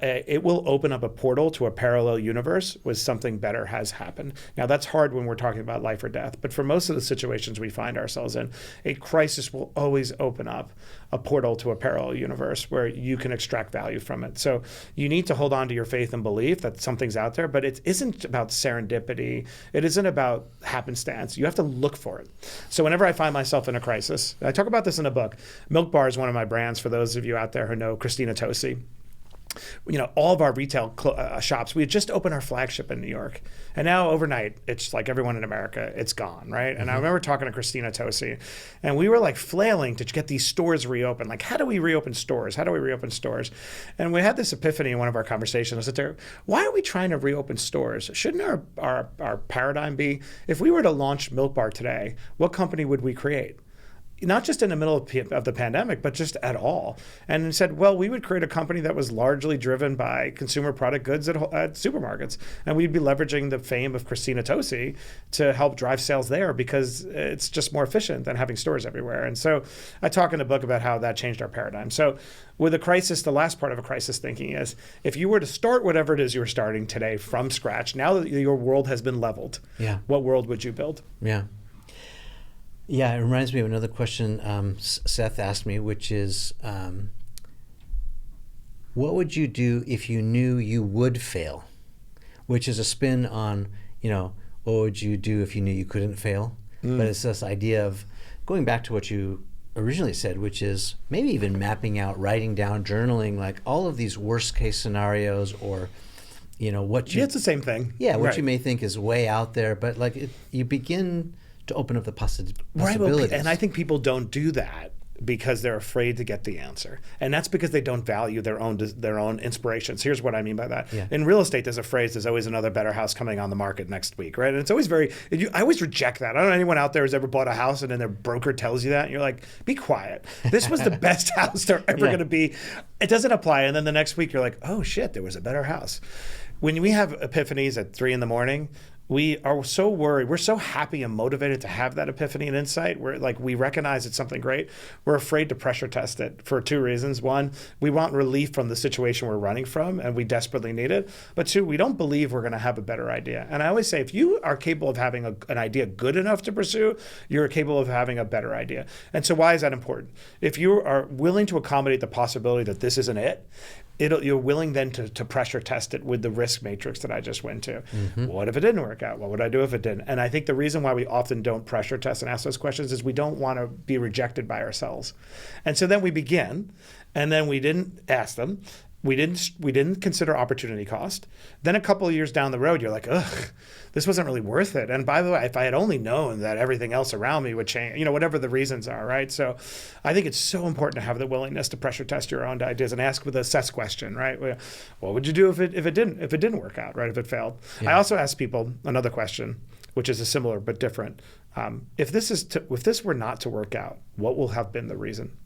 it will open up a portal to a parallel universe where something better has happened. Now, that's hard when we're talking about life or death, but for most of the situations we find ourselves in, a crisis will always open up a portal to a parallel universe where you can extract value from it. So you need to hold on to your faith and belief that something's out there, but it isn't about serendipity. It isn't about happenstance. You have to look for it. So whenever I find myself in a crisis, I talk about this in a book. Milk Bar is one of my brands, for those of you out there who know Christina Tosi. All of our retail shops, we had just opened our flagship in New York. And now overnight, it's like everyone in America, it's gone, right? And I remember talking to Christina Tosi, and we were like flailing to get these stores reopened. Like, how do we reopen stores? How do we reopen stores? And we had this epiphany in one of our conversations. I said, why are we trying to reopen stores? Shouldn't our paradigm be, if we were to launch Milk Bar today, what company would we create? Not just in the middle of the pandemic, but just at all. And said, well, we would create a company that was largely driven by consumer product goods at supermarkets. And we'd be leveraging the fame of Christina Tosi to help drive sales there because it's just more efficient than having stores everywhere. And so I talk in the book about how that changed our paradigm. So with a crisis, the last part of a crisis thinking is, if you were to start whatever it is you're starting today from scratch, now that your world has been leveled, what world would you build? Yeah, it reminds me of another question Seth asked me, which is, what would you do if you knew you would fail? Which is a spin on, what would you do if you knew you couldn't fail? But it's this idea of going back to what you originally said, which is maybe even mapping out, writing down, journaling, like all of these worst case scenarios, or what you... Yeah, it's the same thing. Yeah, what you may think is way out there, but like you begin to open up the possibilities. Right, and I think people don't do that because they're afraid to get the answer. And that's because they don't value their own inspirations. Here's what I mean by that. In real estate, there's a phrase, there's always another better house coming on the market next week, right? And it's always I always reject that. I don't know anyone out there who's ever bought a house and then their broker tells you that, and you're like, be quiet. This was the best house they're ever going to be. It doesn't apply. And then the next week, you're like, oh shit, there was a better house. When we have epiphanies at 3 a.m, we are so worried. We're so happy and motivated to have that epiphany and insight. We're like, we recognize it's something great. We're afraid to pressure test it for two reasons. One, we want relief from the situation we're running from and we desperately need it. But two, we don't believe we're going to have a better idea. And I always say, if you are capable of having an idea good enough to pursue, you're capable of having a better idea. And so why is that important? If you are willing to accommodate the possibility that this isn't it, you're willing then to pressure test it with the risk matrix that I just went to. What if it didn't work out? What would I do if it didn't? And I think the reason why we often don't pressure test and ask those questions is we don't want to be rejected by ourselves. And so then we begin, and then we didn't ask them. We didn't consider opportunity cost. Then a couple of years down the road, you're like, ugh, this wasn't really worth it. And by the way, if I had only known that everything else around me would change, whatever the reasons are, right? So I think it's so important to have the willingness to pressure test your own ideas and ask with a assess question, right? What would you do if it didn't work out, right? If it failed. Yeah. I also ask people another question, which is a similar but different. If this were not to work out, what will have been the reason?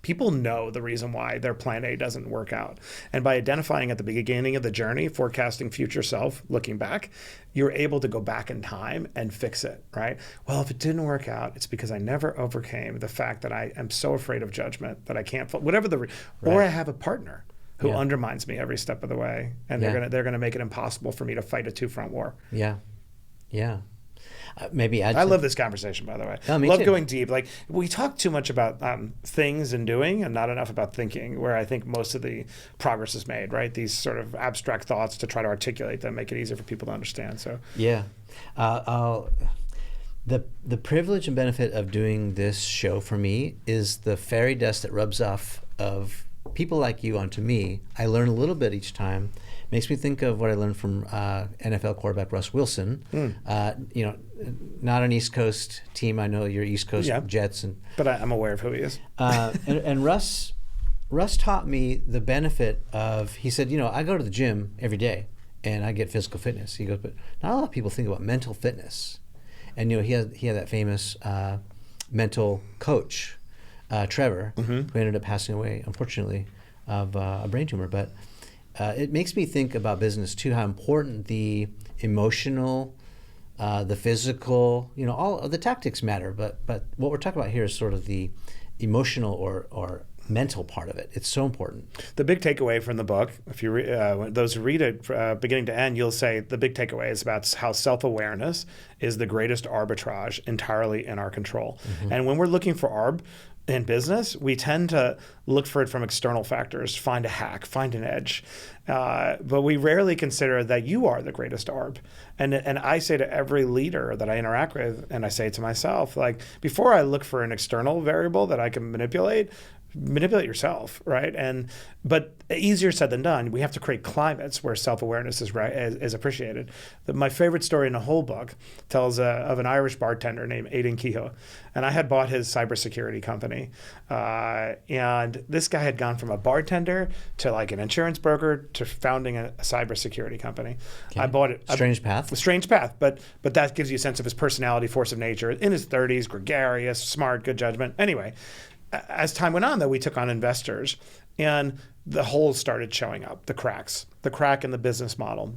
People know the reason why their plan A doesn't work out. And by identifying at the beginning of the journey, forecasting future self, looking back, you're able to go back in time and fix it, right? Well, if it didn't work out, it's because I never overcame the fact that I am so afraid of judgment that I can't, whatever or I have a partner who undermines me every step of the way. And they're gonna make it impossible for me to fight a two-front war. Yeah. I love this conversation, by the way. Oh, I love too. going deep. Like, we talk too much about things and doing and not enough about thinking, where I think most of the progress is made, right? These sort of abstract thoughts, to try to articulate them, make it easier for people to understand. So yeah. The privilege and benefit of doing this show for me is the fairy dust that rubs off of people like you onto me. I learn a little bit each time. Makes me think of what I learned from NFL quarterback Russ Wilson. Not an East Coast team. I know you're East Coast Jets, but I'm aware of who he is. And Russ taught me the benefit of. He said, I go to the gym every day and I get physical fitness. He goes, but not a lot of people think about mental fitness. And he had that famous mental coach, Trevor, who ended up passing away, unfortunately, of a brain tumor. But it makes me think about business too, how important the emotional, the physical, all of the tactics matter. But what we're talking about here is sort of the emotional or mental part of it. It's so important. The big takeaway from the book, if you those who read it beginning to end, you'll say the big takeaway is about how self-awareness is the greatest arbitrage entirely in our control. And when we're looking for arb in business, we tend to look for it from external factors, find a hack, find an edge. But we rarely consider that you are the greatest arb. And I say to every leader that I interact with, and I say to myself, like, before I look for an external variable that I can manipulate yourself, right? But easier said than done. We have to create climates where self-awareness is appreciated. My favorite story in the whole book tells of an Irish bartender named Aidan Kehoe, and I had bought his cybersecurity company, and this guy had gone from a bartender to like an insurance broker to founding a cybersecurity company. Okay. I bought it. Strange path, but that gives you a sense of his personality, force of nature. In his 30s, gregarious, smart, good judgment. Anyway. As time went on, though, we took on investors, and the holes started showing up, the crack in the business model,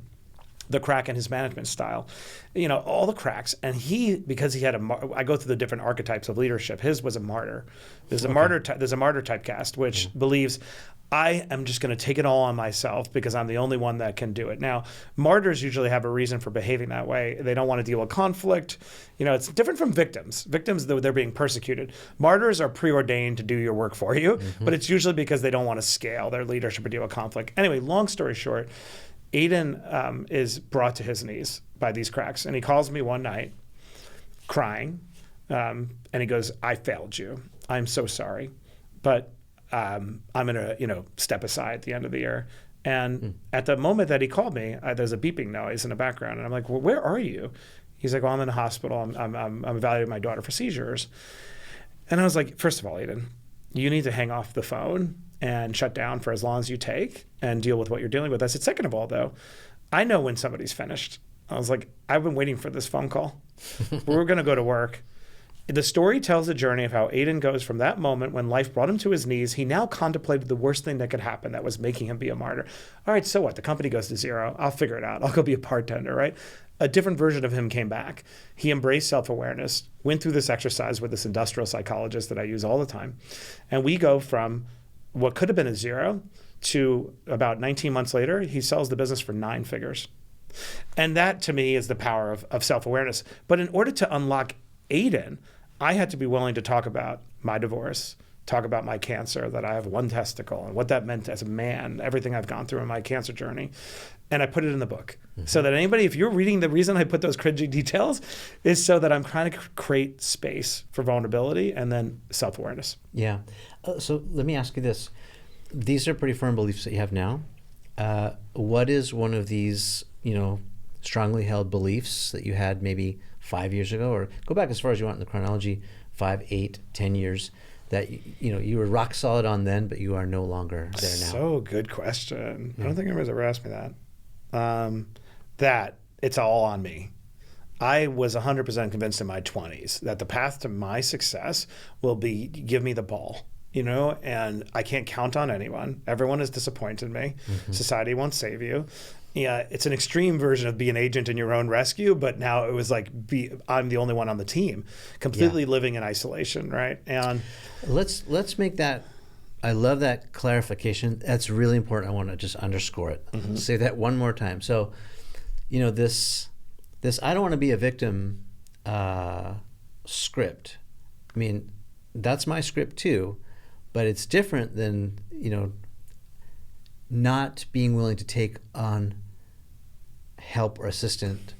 the crack in his management style, all the cracks. And because he had I go through the different archetypes of leadership. His was a martyr. There's a martyr typecast, which believes I am just going to take it all on myself because I'm the only one that can do it. Now, martyrs usually have a reason for behaving that way. They don't want to deal with conflict. It's different from victims. Victims, though, they're being persecuted. Martyrs are preordained to do your work for you, but it's usually because they don't want to scale their leadership or deal with conflict. Anyway, long story short, Aidan is brought to his knees by these cracks, and he calls me one night crying, and he goes, "I failed you. I'm so sorry, but I'm going to step aside at the end of the year." And at the moment that he called me, there's a beeping noise in the background, and I'm like, "Well, where are you?" He's like, "Well, I'm in the hospital. I'm evaluating my daughter for seizures." And I was like, "First of all, Aidan, you need to hang off the phone and shut down for as long as you take and deal with what you're dealing with." I said, "Second of all, though, I know when somebody's finished." I was like, "I've been waiting for this phone call. We're going to go to work." The story tells the journey of how Aidan goes from that moment when life brought him to his knees. He now contemplated the worst thing that could happen that was making him be a martyr. All right, so what? The company goes to zero. I'll figure it out. I'll go be a bartender, right? a different version of him came back. He embraced self-awareness, went through this exercise with this industrial psychologist that I use all the time. And we go from what could have been a zero to about 19 months later, he sells the business for 9 figures. And that to me is the power of self-awareness. But in order to unlock Aiden, I had to be willing to talk about my divorce, talk about my cancer, that I have 1 testicle and what that meant as a man, everything I've gone through in my cancer journey. And I put it in the book so that anybody, if you're reading, the reason I put those cringy details is so that I'm trying to create space for vulnerability and then self-awareness. Yeah. So let me ask you this. These are pretty firm beliefs that you have now. What is one of these, strongly held beliefs that you had maybe 5 years ago, or go back as far as you want in the chronology, 5, 8, 10 years, that you were rock solid on then, but you are no longer there now? So good question. Yeah. I don't think anybody's ever asked me that. That it's all on me. I was 100% convinced in my 20s that the path to my success will be give me the ball, and I can't count on anyone. Everyone has disappointed me. Society won't save you. Yeah, it's an extreme version of be an agent in your own rescue, but now it was like I'm the only one on the team, completely living in isolation, right? And let's make that. I love that clarification. That's really important. I want to just underscore it. Say that one more time. So, this I don't want to be a victim script. I mean, that's my script too, but it's different than, not being willing to take on help or assistance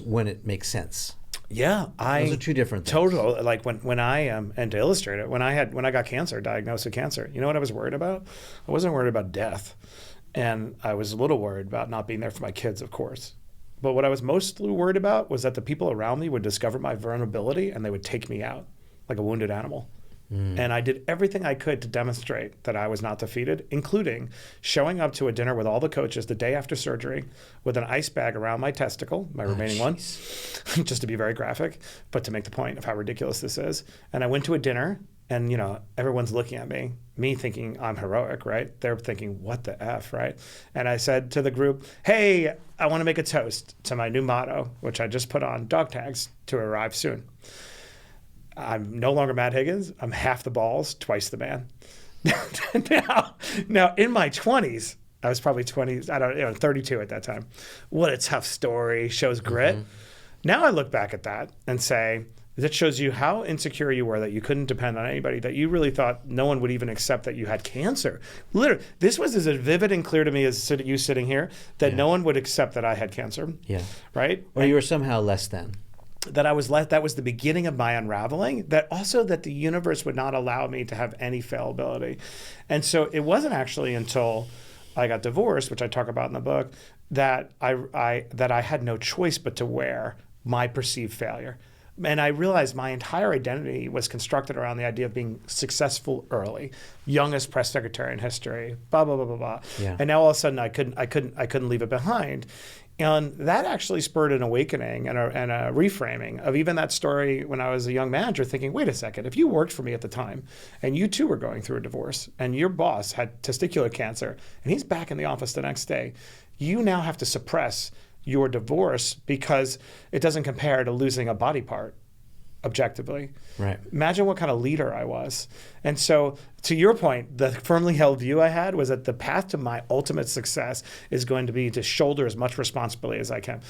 when it makes sense. Yeah, those are 2 different things. Total. Like when I and to illustrate it, when I got cancer, diagnosed with cancer, you know what I was worried about? I wasn't worried about death, and I was a little worried about not being there for my kids, of course. But what I was mostly worried about was that the people around me would discover my vulnerability and they would take me out like a wounded animal. And I did everything I could to demonstrate that I was not defeated, including showing up to a dinner with all the coaches the day after surgery with an ice bag around my testicle, my remaining one, just to be very graphic, but to make the point of how ridiculous this is. And I went to a dinner and, everyone's looking at me thinking I'm heroic, right? They're thinking, what the F, right? And I said to the group, hey, I want to make a toast to my new motto, which I just put on dog tags to arrive soon. I'm no longer Matt Higgins. I'm half the balls, twice the man. Now, in my 20s, I was probably 32 at that time. What a tough story, shows grit. Now I look back at that and say, that shows you how insecure you were, that you couldn't depend on anybody, that you really thought no one would even accept that you had cancer. Literally, this was as vivid and clear to me as you sitting here, that no one would accept that I had cancer. Yeah. Right? Or you were somehow less than. That was the beginning of my unraveling, that the universe would not allow me to have any fallibility. And so it wasn't actually until I got divorced, which I talk about in the book, that I had no choice but to wear my perceived failure. And I realized my entire identity was constructed around the idea of being successful early, youngest press secretary in history, blah, blah, blah, blah, blah. Yeah. And now all of a sudden I couldn't leave it behind. And that actually spurred an awakening and a reframing of even that story when I was a young manager, thinking, wait a second, if you worked for me at the time and you too were going through a divorce and your boss had testicular cancer and he's back in the office the next day, you now have to suppress your divorce because it doesn't compare to losing a body part objectively. Right. Imagine what kind of leader I was. And so to your point, the firmly held view I had was that the path to my ultimate success is going to be to shoulder as much responsibility as I can.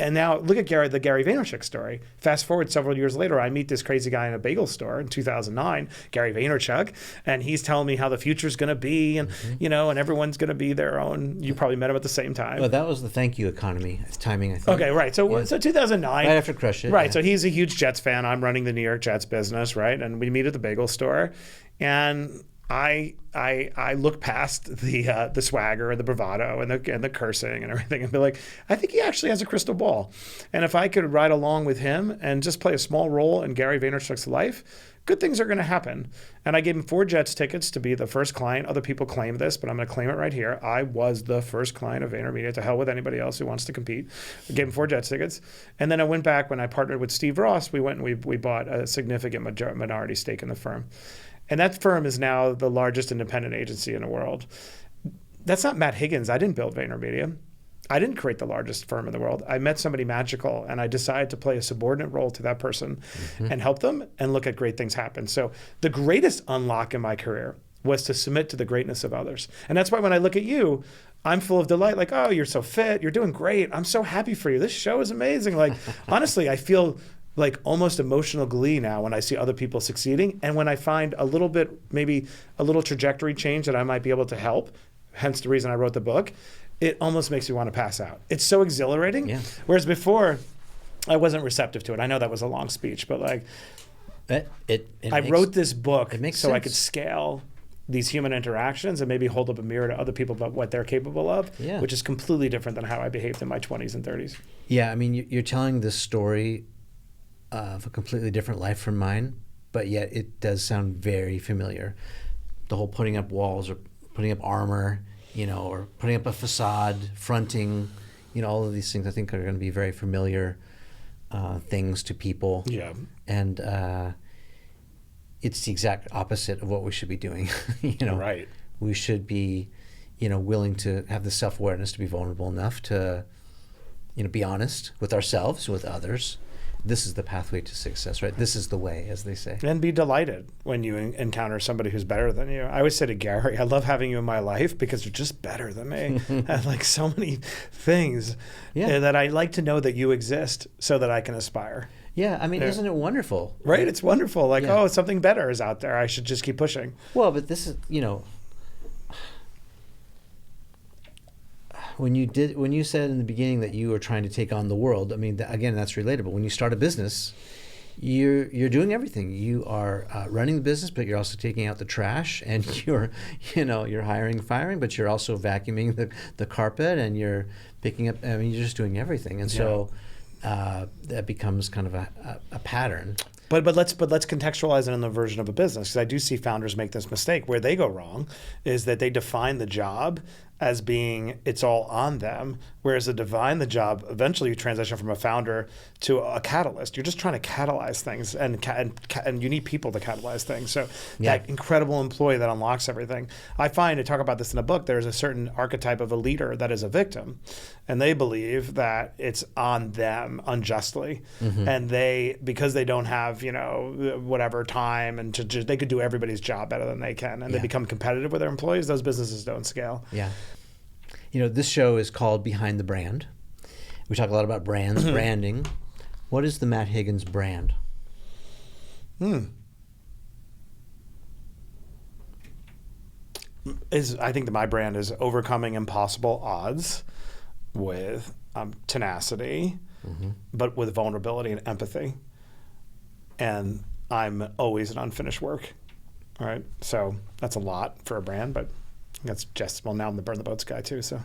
And now look at the Gary Vaynerchuk story. Fast forward several years later, I meet this crazy guy in a bagel store in 2009, Gary Vaynerchuk, and he's telling me how the future's going to be, and and everyone's going to be their own. You probably met him at the same time. Well, that was the thank you economy timing, I think. Okay, right. So 2009. Right after Crush It. Right. Yeah. So he's a huge Jets fan. I'm running the New York Jets business, right? And we meet at the bagel store, and I look past the swagger and the bravado and the cursing and everything and be like, I think he actually has a crystal ball. And if I could ride along with him and just play a small role in Gary Vaynerchuk's life, good things are going to happen. And I gave him 4 Jets tickets to be the first client. Other people claim this, but I'm going to claim it right here. I was the first client of VaynerMedia. To hell with anybody else who wants to compete. I gave him 4 Jets tickets. And then I went back when I partnered with Steve Ross. We went and we bought a significant minority stake in the firm. And that firm is now the largest independent agency in the world. That's not Matt Higgins. I didn't build VaynerMedia. I didn't create the largest firm in the world. I met somebody magical, and I decided to play a subordinate role to that person and help them and look at great things happen. So the greatest unlock in my career was to submit to the greatness of others. And that's why when I look at you, I'm full of delight. Like, oh, you're so fit. You're doing great. I'm so happy for you. This show is amazing. Like, honestly, I feel like almost emotional glee now when I see other people succeeding. And when I find a little bit, maybe a little trajectory change that I might be able to help, hence the reason I wrote the book, it almost makes me want to pass out. It's so exhilarating. Yeah. Whereas before, I wasn't receptive to it. I know that was a long speech, but like, I wrote this book so I could scale these human interactions and maybe hold up a mirror to other people about what they're capable of, which is completely different than how I behaved in my 20s and 30s. Yeah, I mean, you're telling this story of a completely different life from mine, but yet it does sound very familiar. The whole putting up walls or putting up armor, or putting up a facade, fronting, all of these things I think are going to be very familiar things to people. Yeah. And it's the exact opposite of what we should be doing. Right. We should be, willing to have the self-awareness to be vulnerable enough to, be honest with ourselves, with others. This is the pathway to success, right? This is the way, as they say. And be delighted when you encounter somebody who's better than you. I always say to Gary, I love having you in my life because you're just better than me at like so many things that I like to know that you exist so that I can aspire. Yeah, I mean, isn't it wonderful? Right, it's wonderful. Like, something better is out there. I should just keep pushing. Well, but this is, when you said in the beginning that you were trying to take on the world, I mean, again, that's relatable. When you start a business, you're doing everything. You are running the business, but you're also taking out the trash, and you're hiring, firing, but you're also vacuuming the carpet, and you're picking up. I mean, you're just doing everything, and so that becomes kind of a pattern. But let's contextualize it in the version of a business, because I do see founders make this mistake. Where they go wrong is that they define the job as being it's all on them, whereas to define the job, eventually you transition from a founder to a catalyst. You're just trying to catalyze things, and you need people to catalyze things. So that incredible employee that unlocks everything. I find, to talk about this in a book, there's a certain archetype of a leader that is a victim, and they believe that it's on them unjustly, and because they don't have whatever time and they could do everybody's job better than they can, and they become competitive with their employees. Those businesses don't scale. Yeah. This show is called Behind the Brand. We talk a lot about brands, branding. What is the Matt Higgins brand? I think that my brand is overcoming impossible odds with tenacity, but with vulnerability and empathy. And I'm always an unfinished work. All right. So that's a lot for a brand, but that's just, now I'm the burn the boats guy too. So.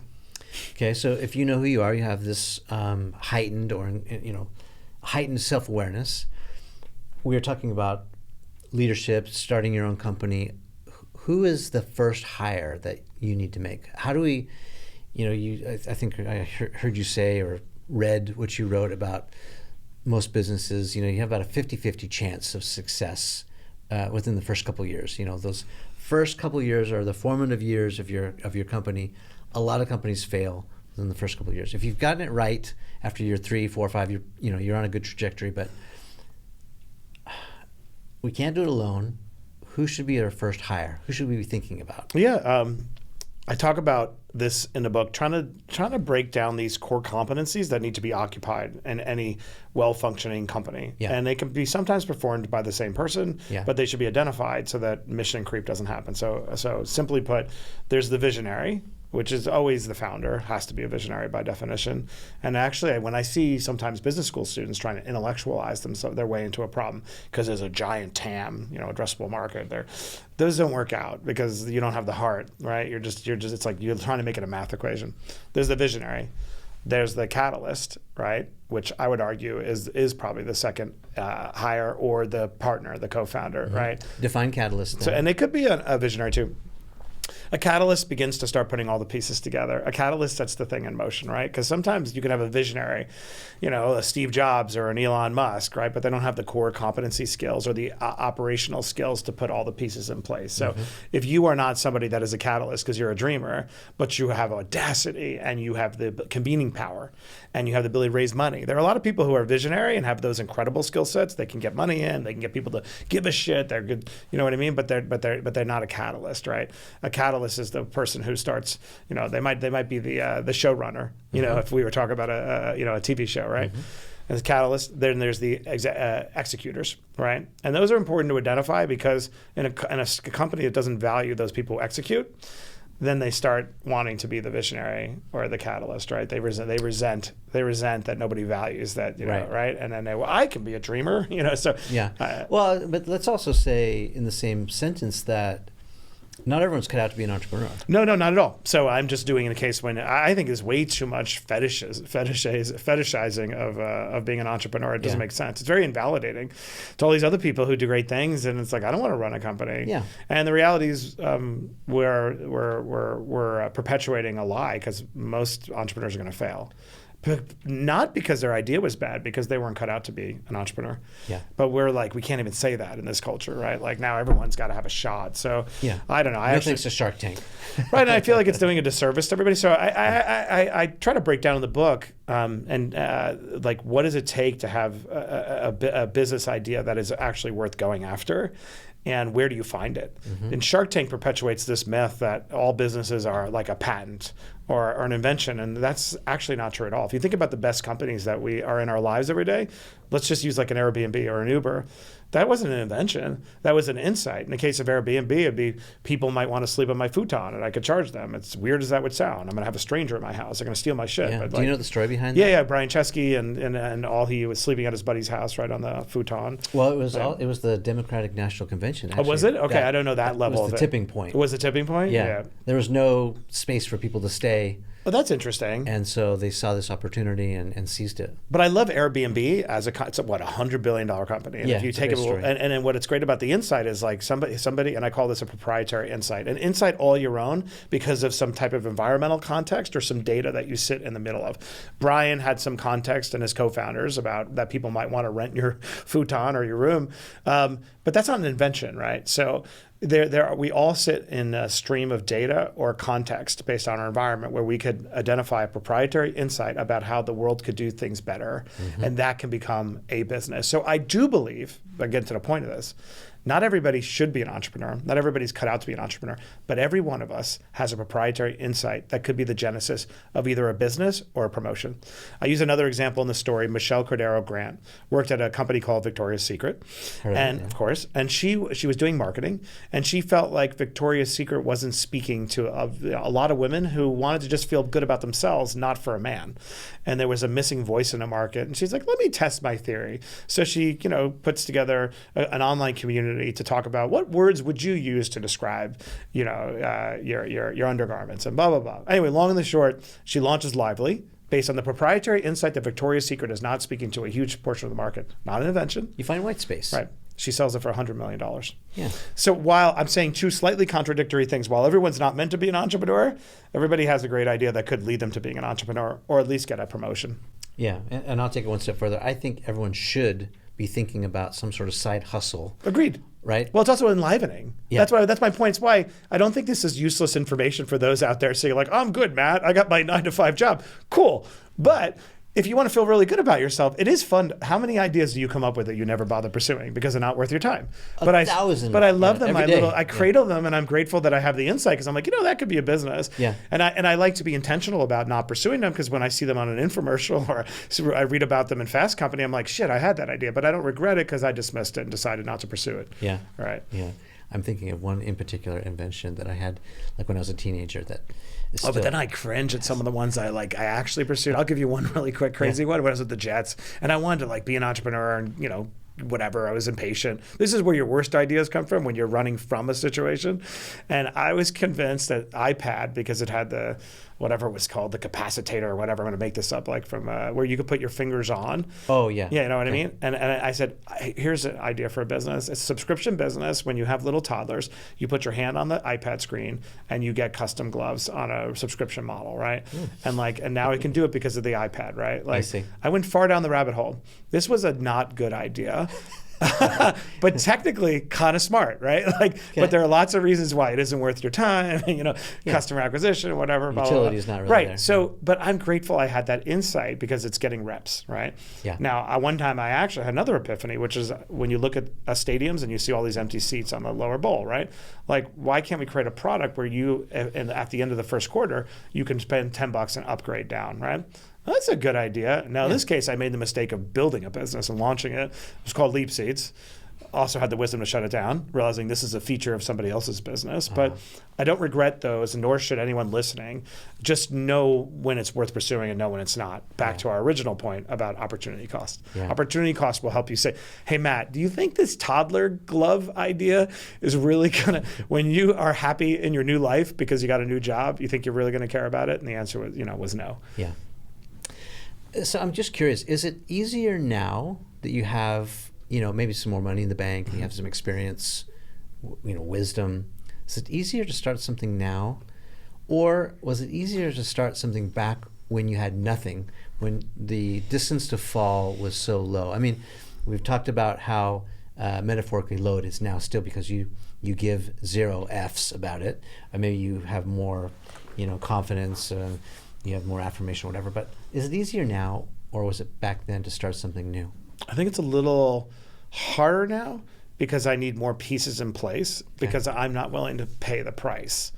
Okay. So if you know who you are, you have this heightened self-awareness. We are talking about leadership, starting your own company. Who is the first hire that you need to make? How do we, I think I heard you say or read what you wrote about most businesses, you have about a 50-50 chance of success within the first couple of years. Those first couple of years are the formative years of your company. A lot of companies fail within the first couple of years. If you've gotten it right after year 3, 4, 5, you're on a good trajectory. But we can't do it alone. Who should be our first hire? Who should we be thinking about? Yeah, I talk about this in the book, trying to break down these core competencies that need to be occupied in any well-functioning company. Yeah. And they can be sometimes performed by the same person, but they should be identified so that mission creep doesn't happen. So simply put, there's the visionary, which is always the founder, has to be a visionary by definition. And actually, when I see sometimes business school students trying to intellectualize their way into a problem because there's a giant TAM, addressable market there, those don't work out because you don't have the heart, right? You're just it's like you're trying to make it a math equation. There's the visionary. There's the catalyst, right? Which I would argue is probably the second hire, or the partner, the co-founder, right? Define catalyst then. So, and they could be a visionary too. A catalyst begins to start putting all the pieces together. A catalyst sets the thing in motion, right? Because sometimes you can have a visionary, a Steve Jobs or an Elon Musk, right? But they don't have the core competency skills or the operational skills to put all the pieces in place. So if you are not somebody that is a catalyst because you're a dreamer, but you have audacity and you have the convening power and you have the ability to raise money. There are a lot of people who are visionary and have those incredible skill sets. They can get money in, they can get people to give a shit. They're good, you know what I mean? But they're not a catalyst, right? A catalyst is the person who starts, they might be the showrunner, if we were talking about a TV show, right? As a catalyst, then there's the executors, right? And those are important to identify because in a company that doesn't value those people who execute, then they start wanting to be the visionary or the catalyst, right? They resent that nobody values that, right? And then I can be a dreamer, So yeah. Well, but let's also say in the same sentence that not everyone's cut out to be an entrepreneur. No, not at all. So I'm just doing in a case when I think there's way too much fetishizing of being an entrepreneur. It doesn't make sense. It's very invalidating to all these other people who do great things, and it's like I don't want to run a company. Yeah. And the reality is we're perpetuating a lie because most entrepreneurs are going to fail. Not because their idea was bad, because they weren't cut out to be an entrepreneur. Yeah. But we're like, we can't even say that in this culture, right? Like now everyone's got to have a shot. So I don't know. No thanks to Shark Tank. Right, and I feel like it's doing a disservice to everybody. So I try to break down in the book like what does it take to have a business idea that is actually worth going after. And where do you find it? And Shark Tank perpetuates this myth that all businesses are like a patent or an invention, and that's actually not true at all. If you think about the best companies that we are in our lives every day, let's just use like an Airbnb or an Uber. That wasn't an invention. That was an insight. In the case of Airbnb, it'd be people might want to sleep on my futon and I could charge them. It's weird as that would sound. I'm going to have a stranger in my house. They're going to steal my shit. Yeah. But do you know the story behind that? that? Yeah. Brian Chesky and all he was sleeping at his buddy's house right on the futon. Well, it was the Democratic National Convention, actually. Oh, was it? Okay, I don't know that level was the of it. tipping point. It was the tipping point? Yeah. There was no space for people to stay. Well, that's interesting. And so they saw this opportunity and seized it. But I love Airbnb as it's $100 billion company. And if you take it, and then what it's great about the insight is like somebody, and I call this a proprietary insight, an insight all your own because of some type of environmental context or some data that you sit in the middle of. Brian had some context and his co-founders about that people might want to rent your futon or your room, but that's not an invention, right? So we all sit in a stream of data or context based on our environment where we could identify a proprietary insight about how the world could do things better, and that can become a business. So I do believe, again to the point of this, not everybody should be an entrepreneur. Not everybody's cut out to be an entrepreneur, but every one of us has a proprietary insight that could be the genesis of either a business or a promotion. I use another example in the story. Michelle Cordero Grant worked at a company called Victoria's Secret, of course, and she was doing marketing, and she felt like Victoria's Secret wasn't speaking to a lot of women who wanted to just feel good about themselves, not for a man. And there was a missing voice in the market, and she's like, let me test my theory. So she, puts together an online community to talk about what words would you use to describe, your undergarments and blah, blah, blah. Anyway, long and the short, she launches Lively based on the proprietary insight that Victoria's Secret is not speaking to a huge portion of the market. Not an invention. You find white space. Right. She sells it for $100 million. Yeah. So while I'm saying two slightly contradictory things, while everyone's not meant to be an entrepreneur, everybody has a great idea that could lead them to being an entrepreneur or at least get a promotion. Yeah. And I'll take it one step further. I think everyone should be thinking about some sort of side hustle. Agreed. Right? Well, it's also enlivening. Yeah. That's my point. It's why I don't think this is useless information for those out there saying like, I'm good, Matt. I got my 9-to-5 job. Cool. But if you want to feel really good about yourself, it is fun. How many ideas do you come up with that you never bother pursuing because they're not worth your time? But I love them. I cradle them, and I'm grateful that I have the insight because I'm like, that could be a business. Yeah. And I like to be intentional about not pursuing them because when I see them on an infomercial or I read about them in Fast Company, I'm like, shit, I had that idea, but I don't regret it because I dismissed it and decided not to pursue it. Yeah. All right. Yeah. I'm thinking of one in particular invention that I had like when I was a teenager that is still... but then I cringe at some of the ones I actually pursued. I'll give you one really quick crazy one when I was with the Jets and I wanted to be an entrepreneur and, whatever. I was impatient. This is where your worst ideas come from, when you're running from a situation. And I was convinced that iPad, because it had the, whatever it was called, the capacitator or whatever, I'm going to make this up, like from where you could put your fingers on. Oh, yeah. Yeah, you know what I mean? And I said, here's an idea for a business. It's a subscription business. When you have little toddlers, you put your hand on the iPad screen and you get custom gloves on a subscription model, right? And now I can do it because of the iPad, right? Like, I see. I went far down the rabbit hole. This was a not good idea. But technically kind of smart, right? Like, but there are lots of reasons why it isn't worth your time, customer acquisition, whatever. Utility is not really right. there. So, but I'm grateful I had that insight because it's getting reps, right? Yeah. Now, one time I actually had another epiphany, which is when you look at stadiums and you see all these empty seats on the lower bowl, right? Like, why can't we create a product where you, at the end of the first quarter, you can spend $10 and upgrade down, right? Well, that's a good idea. Now, in this case, I made the mistake of building a business and launching it. It was called Leap Seats. Also had the wisdom to shut it down, realizing this is a feature of somebody else's business. But I don't regret those, nor should anyone listening. Just know when it's worth pursuing and know when it's not. Back to our original point about opportunity cost. Yeah. Opportunity cost will help you say, hey, Matt, do you think this toddler glove idea is really going to, when you are happy in your new life because you got a new job, you think you're really going to care about it? And the answer was no. Yeah. So I'm just curious, is it easier now that you have, maybe some more money in the bank and you have some experience, wisdom? Is it easier to start something now? Or was it easier to start something back when you had nothing, when the distance to fall was so low? I mean, we've talked about how metaphorically low it is now still because you give 0 Fs about it. Or maybe you have more, confidence, you have more affirmation or whatever. But is it easier now, or was it back then to start something new? I think it's a little harder now because I need more pieces in place because I'm not willing to pay the price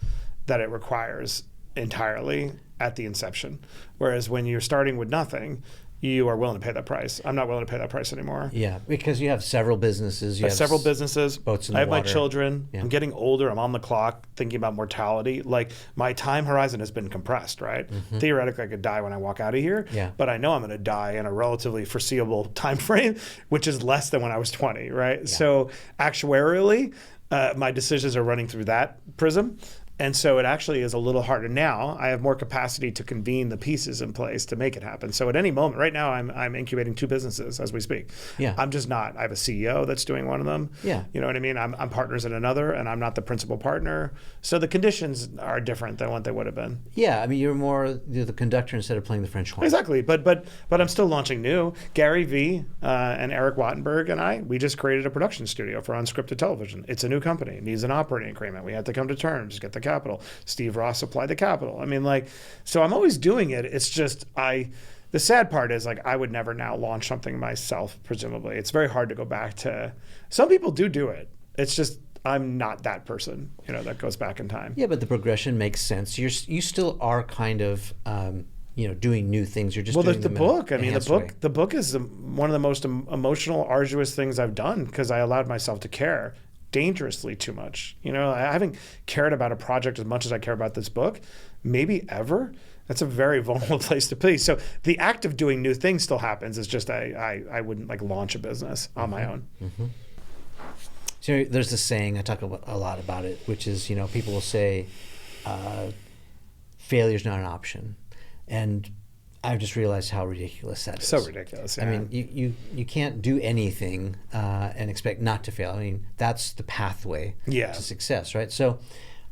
that it requires entirely at the inception. Whereas when you're starting with nothing, you are willing to pay that price. I'm not willing to pay that price anymore. Yeah, because you have several businesses. I have several businesses. Boats in the I have water. my children. Yeah. I'm getting older. I'm on the clock thinking about mortality. Like, my time horizon has been compressed, right? Theoretically, I could die when I walk out of here. Yeah. But I know I'm going to die in a relatively foreseeable time frame, which is less than when I was 20, right? Yeah. So actuarially, my decisions are running through that prism. And so it actually is a little harder now. I have more capacity to convene the pieces in place to make it happen. So at any moment, right now, I'm incubating 2 businesses as we speak. Yeah. I'm just not. I have a CEO that's doing one of them. Yeah. You know what I mean? I'm partners in another, and I'm not the principal partner. So the conditions are different than what they would have been. Yeah, I mean, you're more the conductor instead of playing the French horn. Exactly. But I'm still launching new. Gary Vee and Eric Wattenberg and we just created a production studio for unscripted television. It's a new company. It needs an operating agreement. We had to come to terms, get the capital. Steve Ross supplied the capital. I mean, so I'm always doing it. It's just the sad part is, I would never now launch something myself, presumably. It's very hard to go back to. Some people do it. It's just I'm not that person, that goes back in time. Yeah, but the progression makes sense. You still are kind of doing new things. You're just doing the them book. in I mean, the book is one of the most emotional, arduous things I've done because I allowed myself to care dangerously too much. I haven't cared about a project as much as I care about this book, maybe ever. That's a very vulnerable place to be. So the act of doing new things still happens. It's just I wouldn't launch a business on my own. Mm-hmm. So there's this saying, I talk a lot about it, which is, people will say, failure is not an option. And I've just realized how ridiculous that is. So ridiculous, yeah. I mean, you can't do anything and expect not to fail. I mean, that's the pathway to success, right? So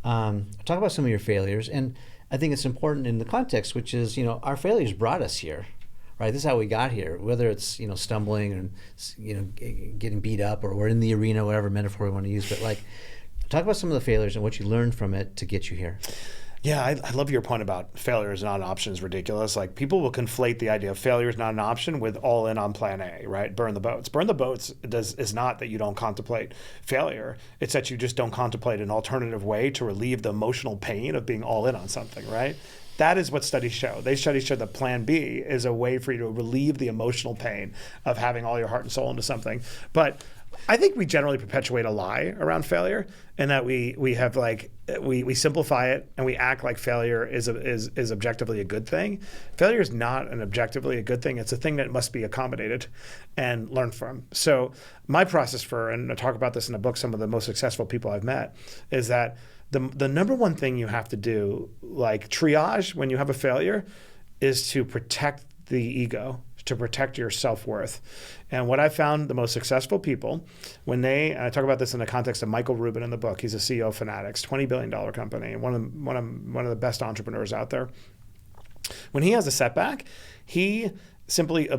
talk about some of your failures. And I think it's important in the context, which is, our failures brought us here, right? This is how we got here, whether it's, stumbling and, getting beat up or we're in the arena, whatever metaphor we want to use. But talk about some of the failures and what you learned from it to get you here. Yeah, I love your point about failure is not an option is ridiculous. People will conflate the idea of failure is not an option with all in on plan A, right? Burn the boats. Burn the boats is not that you don't contemplate failure. It's that you just don't contemplate an alternative way to relieve the emotional pain of being all in on something, right? That is what studies show. Studies show that plan B is a way for you to relieve the emotional pain of having all your heart and soul into something. But I think we generally perpetuate a lie around failure, and that we have like we simplify it and we act like failure is objectively a good thing. Failure is not an objectively a good thing. It's a thing that must be accommodated and learned from. So my process and I talk about this in the book, some of the most successful people I've met, is that the number one thing you have to do, like triage when you have a failure, is to protect the ego, to protect your self-worth. And what I found the most successful people, and I talk about this in the context of Michael Rubin in the book, he's a CEO of Fanatics, $20 billion company, one of the best entrepreneurs out there. When he has a setback, he simply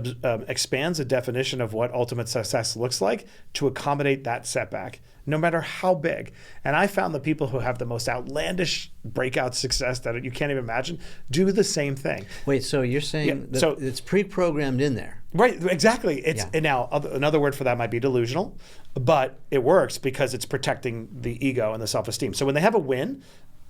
expands the definition of what ultimate success looks like to accommodate that setback, no matter how big. And I found the people who have the most outlandish breakout success that you can't even imagine do the same thing. Wait, so you're saying that it's pre-programmed in there? Right, exactly. And now another word for that might be delusional, but it works because it's protecting the ego and the self-esteem. So when they have a win,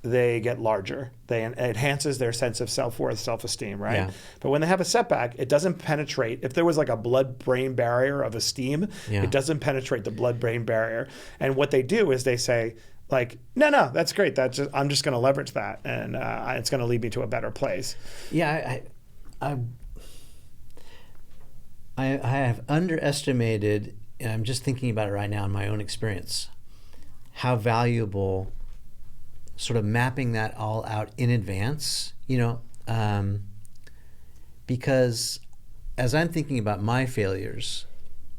they get larger. It enhances their sense of self-worth, self-esteem, right? Yeah. But when they have a setback, it doesn't penetrate. If there was like a blood-brain barrier of esteem, it doesn't penetrate the blood-brain barrier. And what they do is they say, like, no, that's great. I'm just going to leverage that, and it's going to lead me to a better place. Yeah, I have underestimated, and I'm just thinking about it right now in my own experience, how valuable sort of mapping that all out in advance, because as I'm thinking about my failures,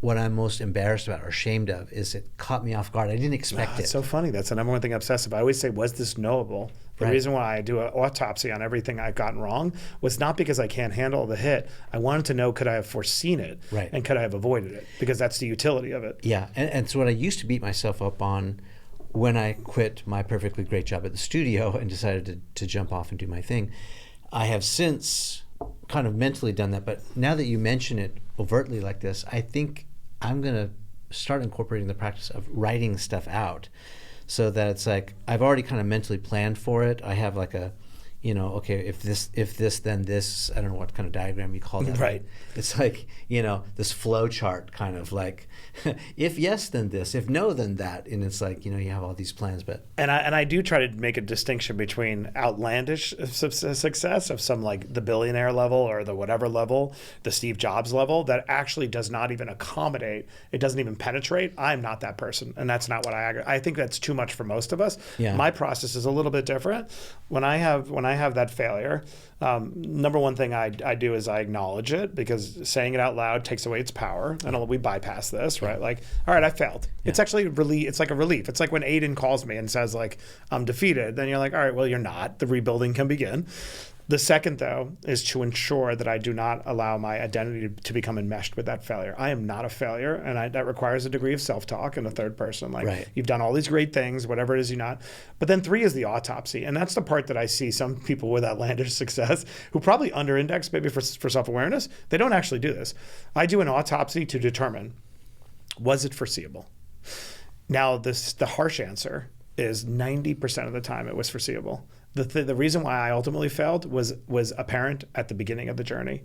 what I'm most embarrassed about or ashamed of is it caught me off guard. I didn't expect it. It's so funny. That's the number one thing I obsess about. I always say, was this knowable? The reason why I do an autopsy on everything I've gotten wrong was not because I can't handle the hit. I wanted to know, could I have foreseen it? Right. And could I have avoided it? Because that's the utility of it. Yeah. And so what I used to beat myself up on when I quit my perfectly great job at the studio and decided to jump off and do my thing, I have since kind of mentally done that. But now that you mention it overtly like this, I think I'm going to start incorporating the practice of writing stuff out so that it's like I've already kind of mentally planned for it. I have like a, okay, if this, then this, I don't know what kind of diagram you call that. Right. It's like, this flow chart kind of like, if yes, then this, if no, then that. And it's like, you have all these plans, but. And I do try to make a distinction between outlandish success of some like the billionaire level or the whatever level, the Steve Jobs level that actually does not even accommodate, it doesn't even penetrate. I'm not that person. And that's not what I think that's too much for most of us. Yeah. My process is a little bit different. When I have that failure, number one thing I do is I acknowledge it, because saying it out loud takes away its power. And we bypass this, right? Like, all right, I failed. Yeah. It's actually it's like a relief. It's like when Aiden calls me and says like, I'm defeated. Then you're like, all right, well, you're not. The rebuilding can begin. The second, though, is to ensure that I do not allow my identity to become enmeshed with that failure. I am not a failure, and that requires a degree of self-talk in the third person. Like, You've done all these great things, whatever it is you're not. But then 3 is the autopsy, and that's the part that I see some people with outlandish success who probably under-index maybe for self-awareness. They don't actually do this. I do an autopsy to determine, was it foreseeable? Now, the harsh answer is 90% of the time it was foreseeable. The reason why I ultimately failed was apparent at the beginning of the journey.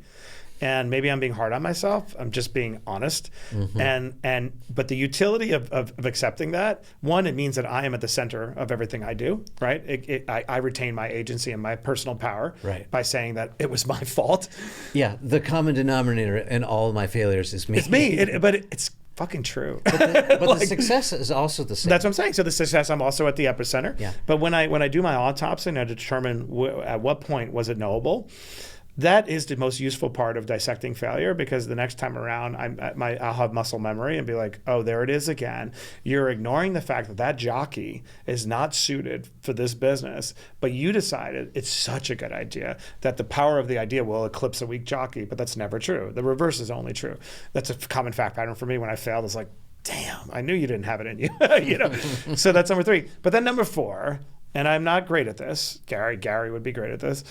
And maybe I'm being hard on myself. I'm just being honest. Mm-hmm. But the utility of accepting that, one, it means that I am at the center of everything I do, right? I retain my agency and my personal power by saying that it was my fault. Yeah, the common denominator in all of my failures is me. It's me, but it's fucking true. But the success is also the same. That's what I'm saying. So the success, I'm also at the epicenter. Yeah. But when I do my autopsy and I determine at what point was it knowable, that is the most useful part of dissecting failure, because the next time around, I'll have muscle memory and be like, oh, there it is again. You're ignoring the fact that jockey is not suited for this business, but you decided it's such a good idea that the power of the idea will eclipse a weak jockey, but that's never true. The reverse is only true. That's a common fact pattern for me when I failed. It's like, damn, I knew you didn't have it in you. So that's number 3. But then number 4, and I'm not great at this. Gary would be great at this.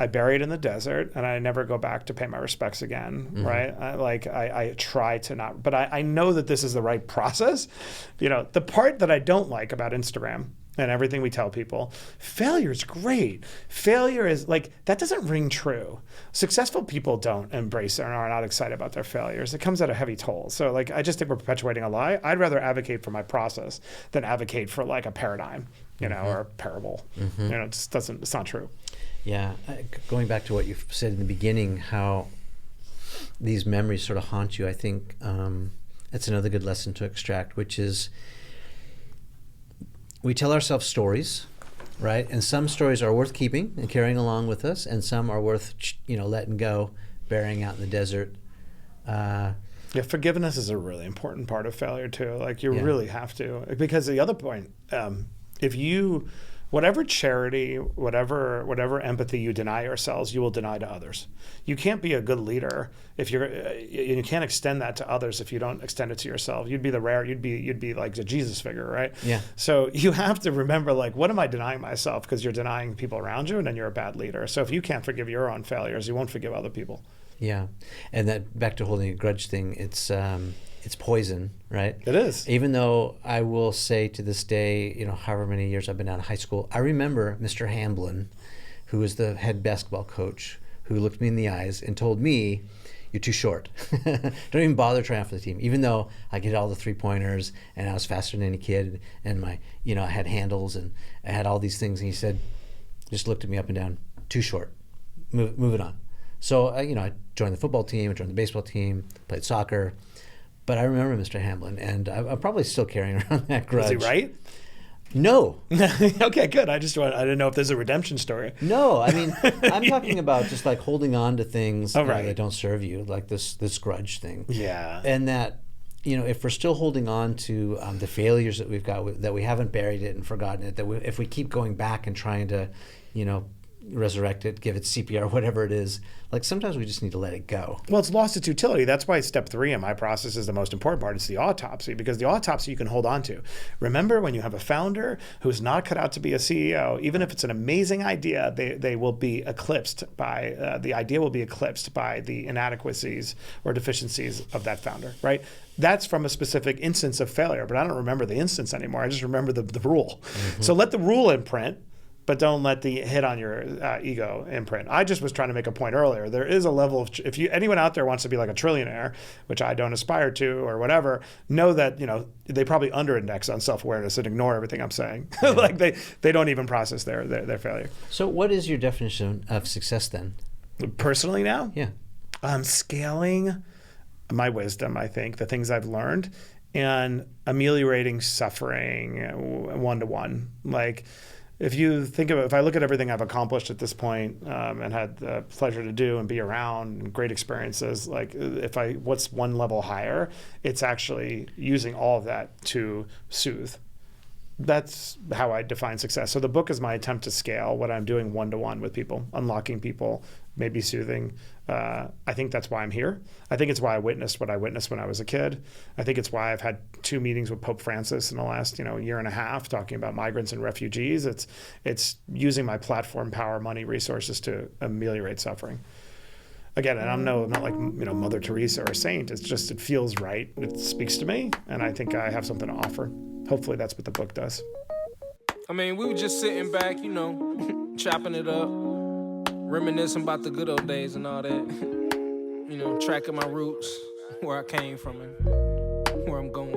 I bury it in the desert, and I never go back to pay my respects again, right? I try to not, but I know that this is the right process. The part that I don't like about Instagram, and everything we tell people, failure is great. Failure is like, that doesn't ring true. Successful people don't embrace and are not excited about their failures. It comes at a heavy toll. So like, I just think we're perpetuating a lie. I'd rather advocate for my process than advocate for like a paradigm, or a parable. It just doesn't, it's not true. Yeah. Going back to what you said in the beginning, how these memories sort of haunt you, I think that's another good lesson to extract, which is we tell ourselves stories, right? And some stories are worth keeping and carrying along with us, and some are worth, letting go, burying out in the desert. Yeah, forgiveness is a really important part of failure too. Like you really have to, because the other point, if you, whatever charity, whatever empathy you deny yourselves, you will deny to others. You can't be a good leader if you can't extend that to others if you don't extend it to yourself. You'd be like the Jesus figure, right? Yeah. So you have to remember, like, what am I denying myself? Because you're denying people around you, and then you're a bad leader. So if you can't forgive your own failures, you won't forgive other people. Yeah, and that back to holding a grudge thing, it's poison, right? It is. Even though I will say to this day, however many years I've been out of high school, I remember Mr. Hamblin, who was the head basketball coach, who looked me in the eyes and told me, "You're too short. Don't even bother trying for the team." Even though I get all the 3-pointers and I was faster than any kid, and I had handles and I had all these things, and he said, just looked at me up and down, "Too short. Move it on." So I joined the football team, I joined the baseball team, played soccer. But I remember Mr. Hamblin, and I'm probably still carrying around that grudge. Was he right? No. Okay, good. I didn't know if there's a redemption story. No, I mean, I'm talking about just like holding on to things right. that don't serve you, like this grudge thing. Yeah. And that, if we're still holding on to the failures that we've got, that we haven't buried it and forgotten it, if we keep going back and trying to, resurrect it, give it CPR, whatever it is, like sometimes we just need to let it go. Well, it's lost its utility. That's why step 3 in my process is the most important part. It's the autopsy, because the autopsy you can hold on to. Remember, when you have a founder who's not cut out to be a CEO, even if it's an amazing idea, they will be eclipsed by, the idea will be eclipsed by the inadequacies or deficiencies of that founder, right? That's from a specific instance of failure, but I don't remember the instance anymore. I just remember the rule. So let the rule imprint, but don't let the hit on your ego imprint. I just was trying to make a point earlier. There is a level of, if anyone out there wants to be like a trillionaire, which I don't aspire to or whatever, know that, they probably under-index on self-awareness and ignore everything I'm saying. Yeah. Like they don't even process their failure. So what is your definition of success then? Personally now? Yeah. Scaling my wisdom, I think, the things I've learned, and ameliorating suffering one-to-one. Like, if you think if I look at everything I've accomplished at this point, and had the pleasure to do and be around and great experiences, like what's one level higher, it's actually using all of that to soothe. That's how I define success. So the book is my attempt to scale what I'm doing one-to-one with people, unlocking people, maybe soothing. I think that's why I'm here. I think it's why I witnessed what I witnessed when I was a kid. I think it's why I've had 2 meetings with Pope Francis in the last year and a half talking about migrants and refugees. It's using my platform, power, money, resources to ameliorate suffering. Again, and I'm not like Mother Teresa or a saint. It's just it feels right. It speaks to me, and I think I have something to offer. Hopefully that's what the book does. I mean, we were just sitting back, chopping it up, reminiscing about the good old days and all that. Tracking my roots, where I came from and where I'm going.